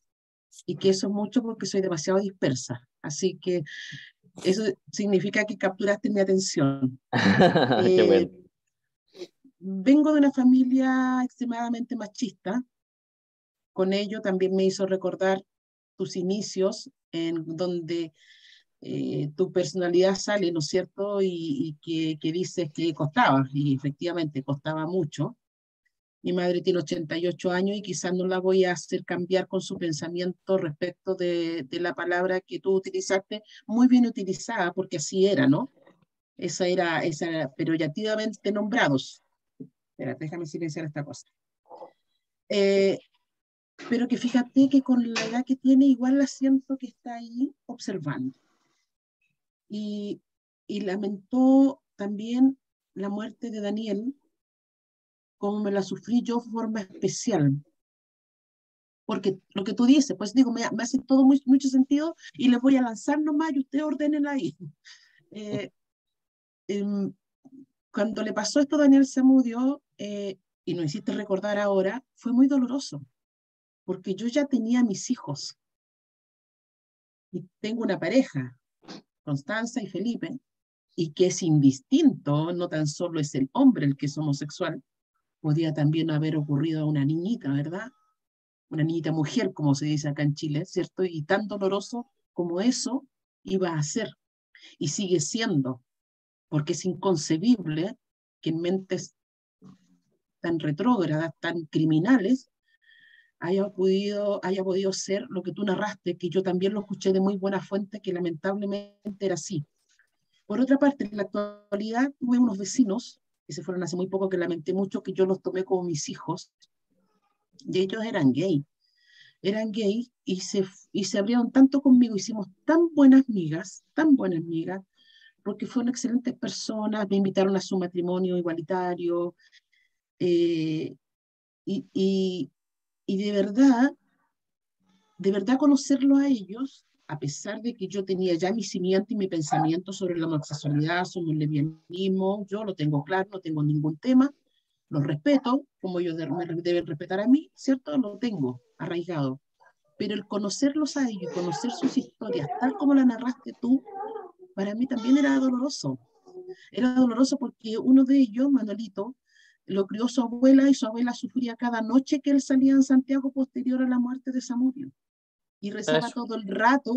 y que eso es mucho porque soy demasiado dispersa. Así que eso significa que capturaste mi atención. Qué bueno. Vengo de una familia extremadamente machista. Con ello también me hizo recordar tus inicios en donde tu personalidad sale, ¿no es cierto? Y que dices que costaba, y efectivamente costaba mucho. Mi madre tiene 88 años y quizás no la voy a hacer cambiar con su pensamiento respecto de la palabra que tú utilizaste, muy bien utilizada, porque así era, ¿no? Esa era peyorativamente nombrados. Espérate, déjame silenciar esta cosa. Pero que fíjate que con la edad que tiene, igual la siento que está ahí observando. Y lamentó también la muerte de Daniel, como me la sufrí yo de forma especial. Porque lo que tú dices, pues digo, me hace todo mucho sentido y les voy a lanzar nomás y ustedes ordenen ahí. Eh, cuando le pasó esto a Daniel Zamudio, y nos hiciste recordar ahora, fue muy doloroso, porque yo ya tenía mis hijos y tengo una pareja, Constanza y Felipe, y que es indistinto, no tan solo es el hombre el que es homosexual, podía también haber ocurrido a una niñita, ¿verdad? Una niñita mujer, como se dice acá en Chile, ¿cierto? Y tan doloroso como eso iba a ser, y sigue siendo, porque es inconcebible que en mentes tan retrógradas, tan criminales, haya podido ser lo que tú narraste, que yo también lo escuché de muy buena fuente, que lamentablemente era así. Por otra parte, en la actualidad tuve unos vecinos que se fueron hace muy poco, que lamenté mucho, que yo los tomé como mis hijos, y ellos eran gay y se abrieron tanto conmigo, hicimos tan buenas migas, porque fueron excelentes personas, me invitaron a su matrimonio igualitario, eh, y, y, y de verdad conocerlos a ellos, a pesar de que yo tenía ya mi cimiento y mi pensamiento sobre la homosexualidad, sobre el lesbianismo, yo lo tengo claro, no tengo ningún tema, los respeto, como ellos me deben respetar a mí, ¿cierto? Lo tengo arraigado. Pero el conocerlos a ellos, conocer sus historias, tal como la narraste tú, para mí también era doloroso. Era doloroso porque uno de ellos, Manolito, lo crió su abuela y su abuela sufría cada noche que él salía en Santiago posterior a la muerte de Zamudio. Y rezaba Eso. todo el rato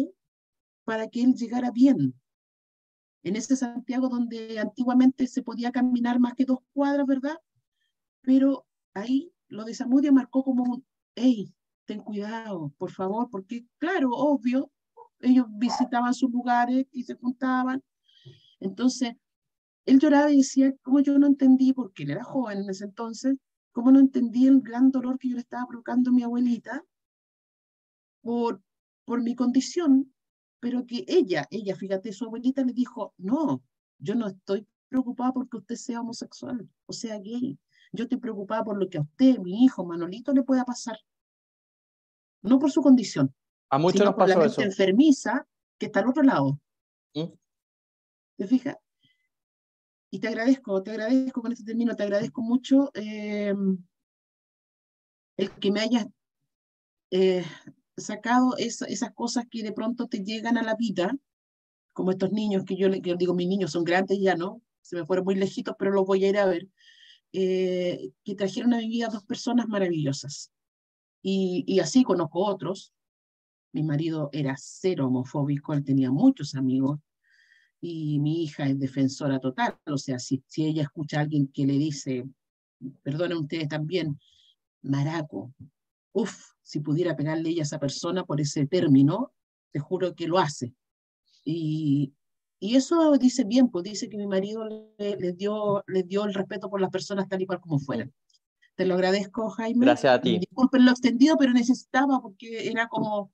para que él llegara bien. En ese Santiago donde antiguamente se podía caminar más que 2 cuadras, ¿verdad? Pero ahí lo de Zamudio marcó como un, hey, ten cuidado, por favor, porque claro, obvio, ellos visitaban sus lugares y se juntaban. Entonces, él lloraba y decía, como yo no entendí, porque él era joven en ese entonces, cómo no entendí el gran dolor que yo le estaba provocando a mi abuelita por, por mi condición, pero que ella, fíjate, su abuelita le dijo, no, yo no estoy preocupada porque usted sea homosexual o sea gay. Yo estoy preocupada por lo que a usted, mi hijo Manolito, le pueda pasar. No por su condición, A muchos sino nos por la pasó mente eso. enfermiza que está al otro lado. ¿Mm? ¿Te fijas? Y te agradezco, con este término, te agradezco mucho el que me hayas eh, sacado esas cosas que de pronto te llegan a la vida, como estos niños que que digo, mis niños son grandes ya, ¿no? Se me fueron muy lejitos, pero los voy a ir a ver, que trajeron a mi vida 2 personas maravillosas. Y así conozco otros. Mi marido era cero homofóbico, él tenía muchos amigos, y mi hija es defensora total. O sea, si ella escucha a alguien que le dice, perdonen ustedes también, maraco, si pudiera pegarle ella a esa persona por ese término, te juro que lo hace. Y Y eso dice bien, pues dice que mi marido les dio el respeto por las personas tal y cual como fueran. Te lo agradezco, Jaime. Gracias a ti. Disculpen lo extendido, pero necesitaba porque era como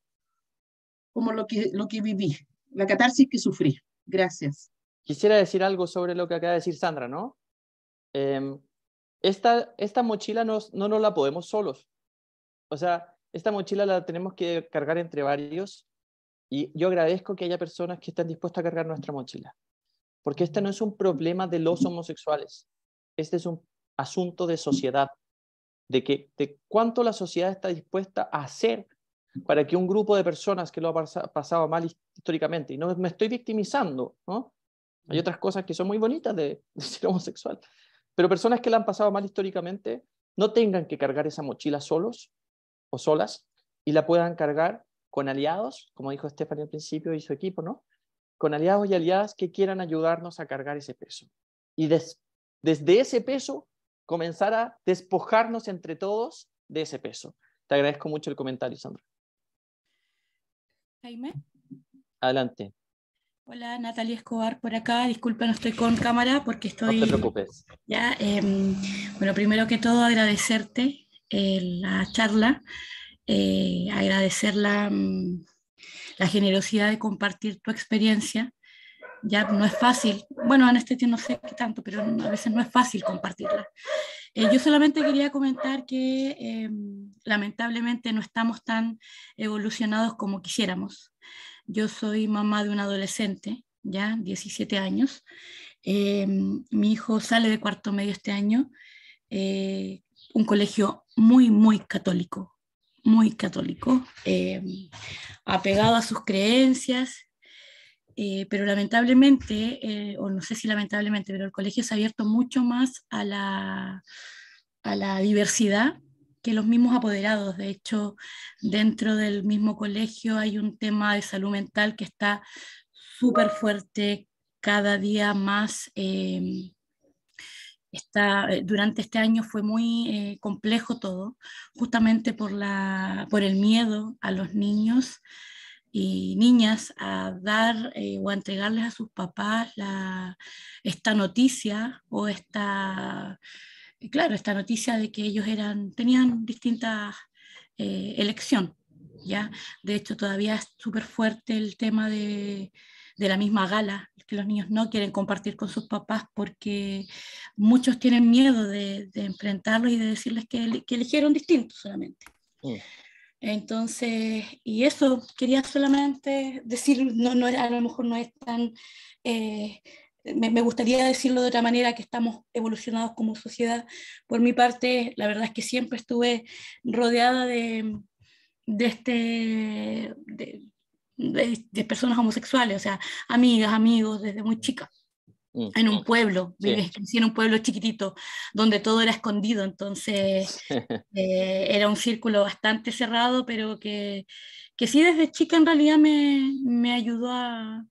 lo que viví, la catarsis que sufrí. Gracias. Quisiera decir algo sobre lo que acaba de decir Sandra, ¿no? Esta mochila no nos la podemos solos. O sea, esta mochila la tenemos que cargar entre varios, y yo agradezco que haya personas que están dispuestas a cargar nuestra mochila, porque este no es un problema de los homosexuales, este es un asunto de sociedad, de cuánto la sociedad está dispuesta a hacer para que un grupo de personas que lo ha pasado mal históricamente, y no me estoy victimizando, ¿no? Hay otras cosas que son muy bonitas de ser homosexual, pero personas que la han pasado mal históricamente no tengan que cargar esa mochila solos o solas, y la puedan cargar con aliados, como dijo Stephanie al principio y su equipo, ¿no? Con aliados y aliadas que quieran ayudarnos a cargar ese peso. Y desde ese peso comenzar a despojarnos entre todos de ese peso. Te agradezco mucho el comentario, Sandra. Jaime. Adelante. Hola, Natalia Escobar por acá. Disculpa, no estoy con cámara porque estoy... No te preocupes. Ya, bueno, primero que todo agradecerte la charla, agradecer la generosidad de compartir tu experiencia. Ya no es fácil, bueno, en este tiempo no sé qué tanto, pero a veces no es fácil compartirla. Yo solamente quería comentar que lamentablemente no estamos tan evolucionados como quisiéramos. Yo soy mamá de un adolescente, ya, 17 años. Mi hijo sale de cuarto medio este año, un colegio muy, muy católico, apegado a sus creencias, pero lamentablemente, o no sé si lamentablemente, pero el colegio se ha abierto mucho más a la diversidad que los mismos apoderados. De hecho, dentro del mismo colegio hay un tema de salud mental que está súper fuerte, cada día más. Durante este año fue muy complejo todo, justamente por el miedo a los niños y niñas a dar o a entregarles a sus papás esta noticia o esta noticia de que ellos tenían distintas elección, ¿ya? De hecho, todavía es súper fuerte el tema de la misma gala, que los niños no quieren compartir con sus papás porque muchos tienen miedo de enfrentarlos y de decirles que eligieron distinto solamente. Entonces, y eso quería solamente decir, a lo mejor no es tan... me gustaría decirlo de otra manera, que estamos evolucionados como sociedad. Por mi parte, la verdad es que siempre estuve rodeada de personas homosexuales, o sea, amigas, amigos, desde muy chica. En un pueblo, crecí en un pueblo chiquitito, donde todo era escondido, entonces era un círculo bastante cerrado, pero que sí desde chica en realidad me ayudó a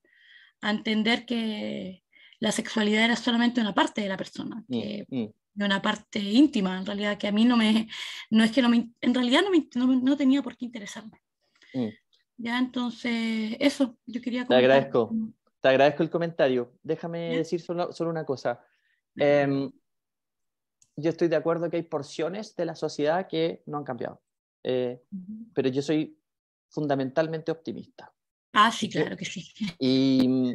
entender que la sexualidad era solamente una parte de la persona, de una parte íntima, en realidad, que a mí en realidad no tenía por qué interesarme. Ya, entonces, eso, yo quería comentar. Te agradezco el comentario. Déjame decir solo una cosa. Yo estoy de acuerdo que hay porciones de la sociedad que no han cambiado, pero yo soy fundamentalmente optimista. Ah, sí, claro que sí. Y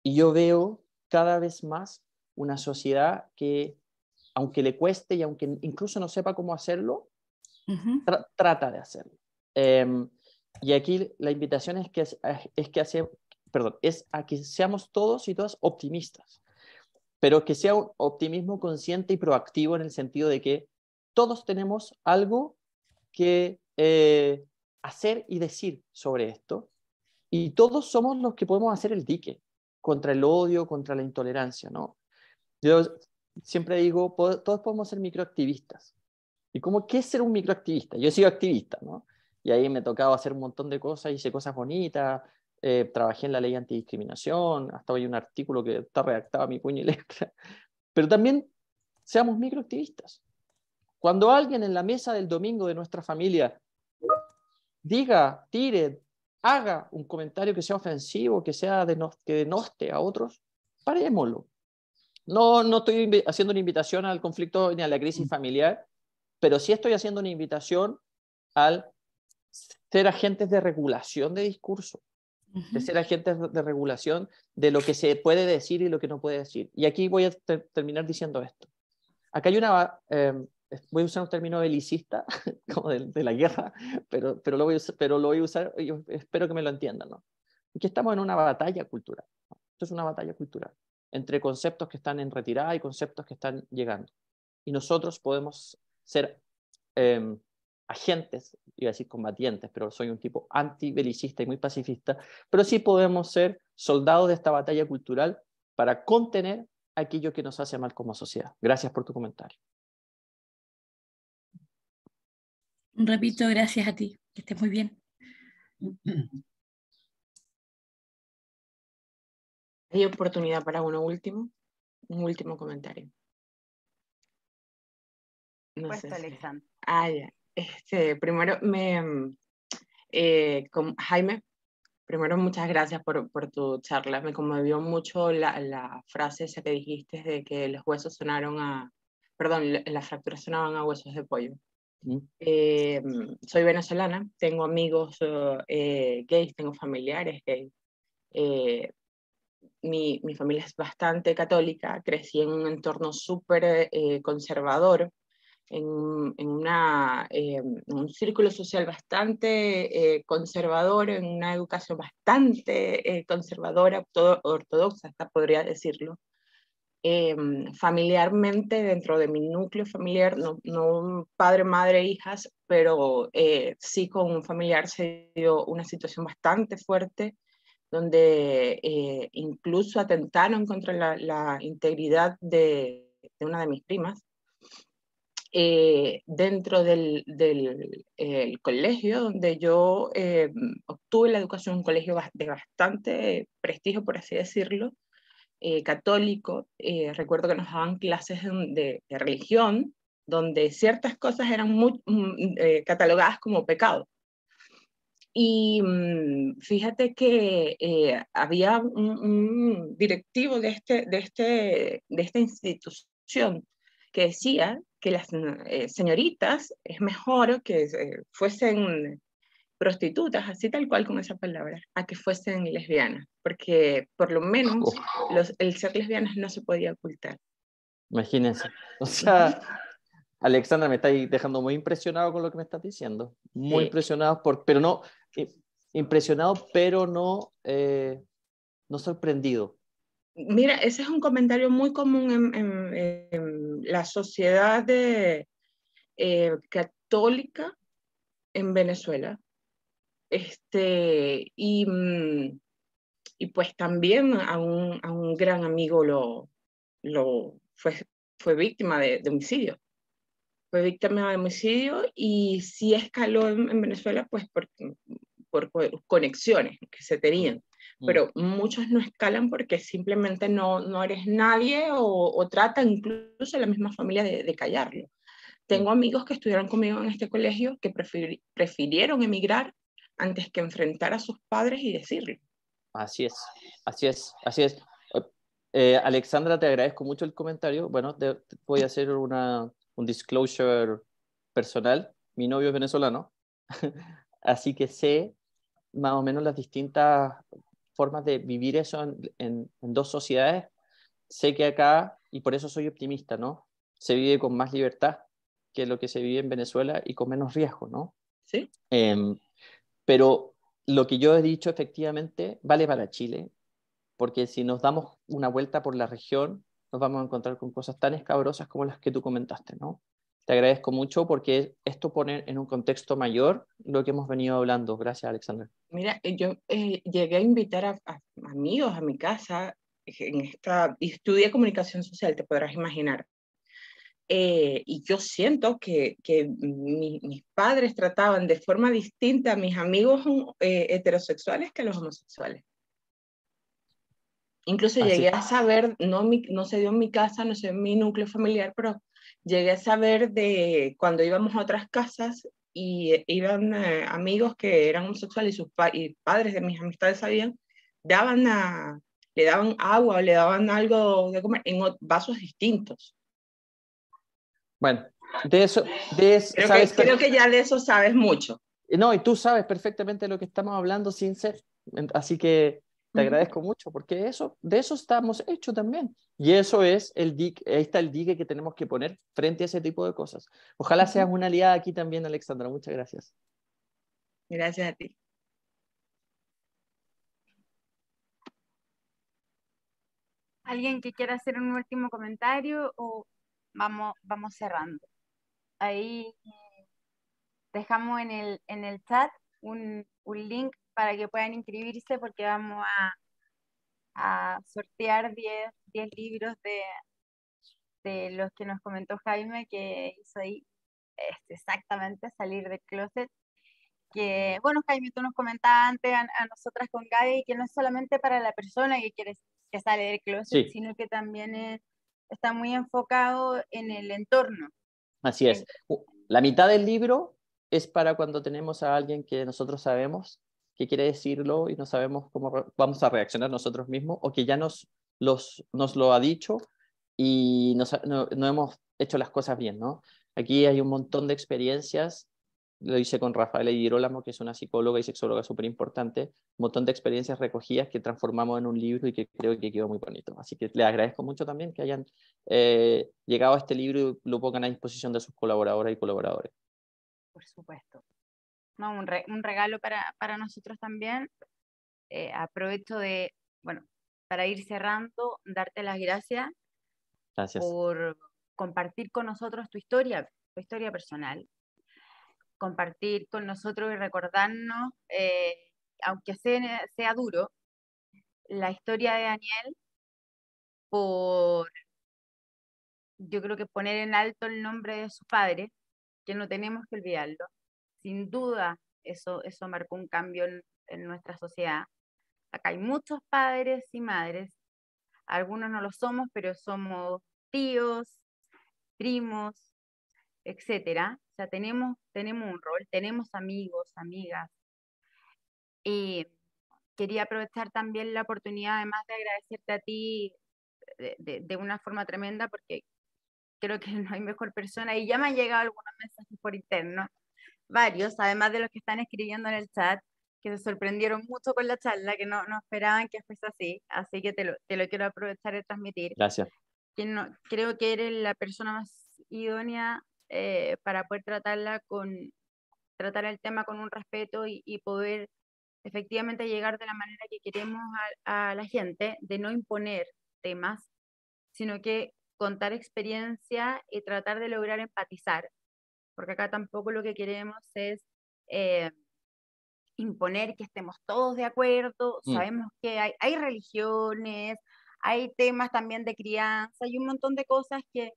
yo veo cada vez más una sociedad que, aunque le cueste y aunque incluso no sepa cómo hacerlo, trata de hacerlo. Y aquí la invitación es a que seamos todos y todas optimistas, pero que sea un optimismo consciente y proactivo, en el sentido de que todos tenemos algo que hacer y decir sobre esto, y todos somos los que podemos hacer el dique contra el odio, contra la intolerancia, ¿no? Yo siempre digo, todos podemos ser microactivistas. ¿Y qué es ser un microactivista? Yo he sido activista, ¿no? Y ahí me tocaba hacer un montón de cosas, hice cosas bonitas, trabajé en la ley antidiscriminación, hasta hoy un artículo que está redactado a mi puño y letra. Pero también seamos microactivistas. Cuando alguien en la mesa del domingo de nuestra familia tire haga un comentario que sea ofensivo, que sea que denoste a otros, parémoslo. No estoy haciendo una invitación al conflicto ni a la crisis familiar, pero sí estoy haciendo una invitación al ser agentes de regulación de discurso, de ser agentes de regulación de lo que se puede decir y lo que no puede decir. Y aquí voy a terminar diciendo esto. Acá hay voy a usar un término belicista, como de la guerra, pero lo voy a usar, y espero que me lo entiendan, ¿no? Aquí estamos en una batalla cultural, ¿no? Esto es una batalla cultural, entre conceptos que están en retirada y conceptos que están llegando. Y nosotros podemos ser agentes, iba a decir combatientes, pero soy un tipo antibelicista y muy pacifista, pero sí podemos ser soldados de esta batalla cultural para contener aquello que nos hace mal como sociedad. Gracias por tu comentario. Repito, gracias a ti. Que estés muy bien. Hay oportunidad para un último comentario. No sé si... Alexandra. Ya. Primero, Jaime, primero muchas gracias por tu charla. Me conmovió mucho la frase esa que dijiste de que los huesos las fracturas sonaban a huesos de pollo. Soy venezolana, tengo amigos gays, tengo familiares gays. Mi familia es bastante católica, crecí en un entorno súper conservador, en un círculo social bastante conservador, en una educación bastante conservadora, ortodoxa, hasta podría decirlo. Familiarmente, dentro de mi núcleo familiar, no padre, madre, hijas, pero sí con un familiar se dio una situación bastante fuerte, donde incluso atentaron contra la integridad de una de mis primas. Dentro del colegio donde yo obtuve la educación, un colegio de bastante prestigio, por así decirlo, católico, recuerdo que nos daban clases de religión, donde ciertas cosas eran muy catalogadas como pecado. Y fíjate que había un directivo de esta institución que decía que las señoritas es mejor que fuesen prostitutas, así tal cual con esa palabra, a que fuesen lesbianas, porque por lo menos el ser lesbianas no se podía ocultar. Imagínense. O sea, Alexandra, me estáis dejando muy impresionado con lo que me estás diciendo. Muy Sí. impresionado, pero no sorprendido. Mira, ese es un comentario muy común en la sociedad católica en Venezuela. Y pues también a un gran amigo fue víctima de homicidio. Fue víctima de homicidio y sí escaló en Venezuela pues por conexiones que se tenían. Pero muchos no escalan porque simplemente no eres nadie o trata incluso la misma familia de callarlo. Tengo amigos que estudiaron conmigo en este colegio que prefirieron emigrar antes que enfrentar a sus padres y decirlo. Así es. Alexandra, te agradezco mucho el comentario. Bueno, voy a hacer un disclosure personal. Mi novio es venezolano, así que sé más o menos las distintas formas de vivir eso en dos sociedades. Sé que acá, y por eso soy optimista, ¿no? Se vive con más libertad que lo que se vive en Venezuela y con menos riesgo, ¿no? Sí. Pero lo que yo he dicho efectivamente vale para Chile, porque si nos damos una vuelta por la región, nos vamos a encontrar con cosas tan escabrosas como las que tú comentaste, ¿no? Te agradezco mucho porque esto pone en un contexto mayor lo que hemos venido hablando. Gracias, Alexandra. Mira, yo llegué a invitar a amigos a mi casa y estudié comunicación social, te podrás imaginar. Y yo siento que mis padres trataban de forma distinta a mis amigos heterosexuales que a los homosexuales. Incluso llegué a saber, no se dio en mi casa, no se dio en mi núcleo familiar, pero llegué a saber de cuando íbamos a otras casas y iban amigos que eran homosexuales y sus y padres de mis amistades sabían, le daban agua o le daban algo de comer en vasos distintos. Bueno, de eso, Creo que ya de eso sabes mucho. No, y tú sabes perfectamente lo que estamos hablando sin ser, así que te agradezco mucho, porque de eso estamos hechos también. Y eso es el dique, ahí está el dique que tenemos que poner frente a ese tipo de cosas. Ojalá seas una aliada aquí también, Alexandra. Muchas gracias. Gracias a ti. ¿Alguien que quiera hacer un último comentario o vamos cerrando? Ahí dejamos en el chat un link para que puedan inscribirse porque vamos a sortear 10 libros de los que nos comentó Jaime, que hizo ahí exactamente Salir del Closet. Que, bueno, Jaime, tú nos comentabas antes a nosotras con Gaby que no es solamente para la persona que sale del closet, Sí. sino que también está muy enfocado en el entorno. Así es. La mitad del libro es para cuando tenemos a alguien que nosotros sabemos que quiere decirlo y no sabemos cómo vamos a reaccionar nosotros mismos, o que ya nos lo ha dicho y no hemos hecho las cosas bien, ¿no? Aquí hay un montón de experiencias. Lo hice con Rafaela Girolamo, que es una psicóloga y sexóloga súper importante, un montón de experiencias recogidas que transformamos en un libro y que creo que quedó muy bonito. Así que les agradezco mucho también que hayan llegado a este libro y lo pongan a disposición de sus colaboradoras y colaboradores. Por supuesto. No, un regalo para nosotros también. Aprovecho para ir cerrando, darte las gracias. Gracias. Por compartir con nosotros tu historia personal, compartir con nosotros y recordarnos, aunque sea duro, la historia de Daniel, yo creo que poner en alto el nombre de su padre, que no tenemos que olvidarlo. Sin duda, eso marcó un cambio en nuestra sociedad. Acá hay muchos padres y madres, algunos no lo somos, pero somos tíos, primos, etcétera. O sea, tenemos un rol, tenemos amigos, amigas. Y quería aprovechar también la oportunidad, además de agradecerte a ti de una forma tremenda, porque creo que no hay mejor persona, y ya me han llegado algunos mensajes por interno, varios, además de los que están escribiendo en el chat, que se sorprendieron mucho con la charla, que no esperaban que fuese así que te lo quiero aprovechar y transmitir. Gracias. Creo que eres la persona más idónea para poder tratar el tema con un respeto y poder efectivamente llegar de la manera que queremos a la gente, de no imponer temas, sino que contar experiencia y tratar de lograr empatizar, porque acá tampoco lo que queremos es imponer que estemos todos de acuerdo. Sabemos que hay religiones, hay temas también de crianza, hay un montón de cosas que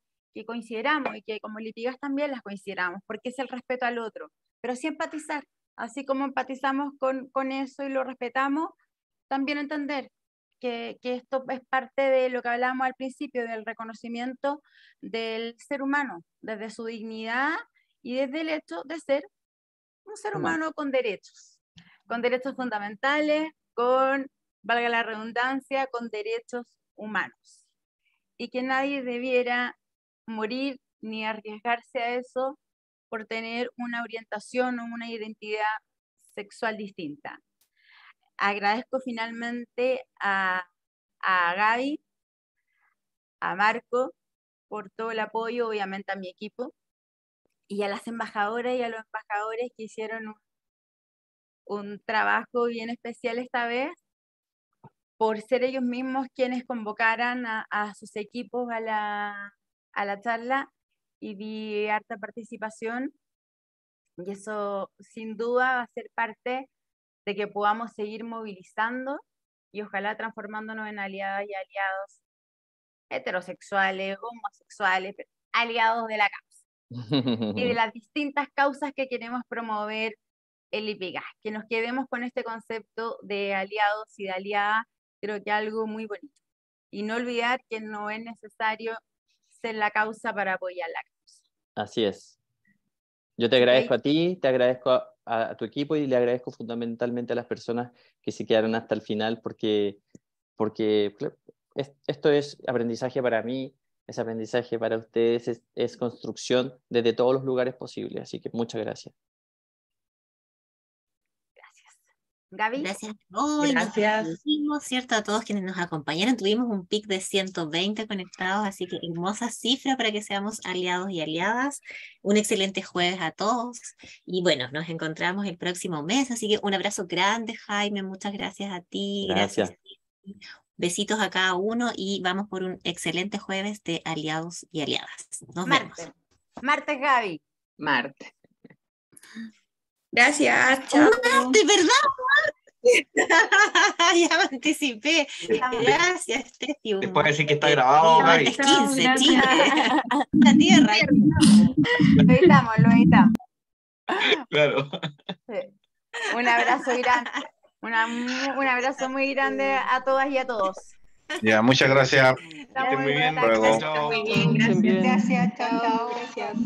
consideramos y que como Litigas también las consideramos, porque es el respeto al otro, pero sí empatizar, así como empatizamos con eso y lo respetamos, también entender que esto es parte de lo que hablábamos al principio, del reconocimiento del ser humano, desde su dignidad y desde el hecho de ser un ser humano con derechos fundamentales, valga la redundancia, con derechos humanos. Y que nadie debiera morir ni arriesgarse a eso por tener una orientación o una identidad sexual distinta. Agradezco finalmente a Gaby, a Marco, por todo el apoyo, obviamente a mi equipo, y a las embajadoras y a los embajadores que hicieron un trabajo bien especial esta vez, por ser ellos mismos quienes convocaran a sus equipos a la charla, y vi harta participación, y eso sin duda va a ser parte de que podamos seguir movilizando y ojalá transformándonos en aliadas y aliados heterosexuales, homosexuales, aliados de la causa y de las distintas causas que queremos promover el IPIGAS, que nos quedemos con este concepto de aliados y de aliadas, creo que algo muy bonito. Y no olvidar que no es necesario ser la causa para apoyar la causa. Así es. Yo te agradezco a ti, te agradezco a tu equipo y le agradezco fundamentalmente a las personas que se quedaron hasta el final porque esto es aprendizaje para mí, es aprendizaje para ustedes, es construcción desde todos los lugares posibles. Así que muchas gracias. Gaby. Gracias hoy. Gracias. ¿Cierto? A todos quienes nos acompañaron. Tuvimos un pic de 120 conectados, así que hermosa cifra para que seamos aliados y aliadas. Un excelente jueves a todos. Y bueno, nos encontramos el próximo mes, así que un abrazo grande, Jaime. Muchas gracias a ti. Gracias. Besitos a cada uno y vamos por un excelente jueves de aliados y aliadas. Nos vemos. Martes, Gaby. Marte. Gracias, chao. ¡De verdad! Ya me anticipé. Gracias, Steffi. Después decir que está grabado, Gaby. Es 15, Chile. La tierra. Lo editamos. Claro. Sí. Un abrazo grande. Un abrazo muy grande a todas y a todos. Ya, muchas gracias. Estamos Estén muy bien. Luego. Chao. Muy bien, gracias. Bien. Gracias, chao, chao. Gracias.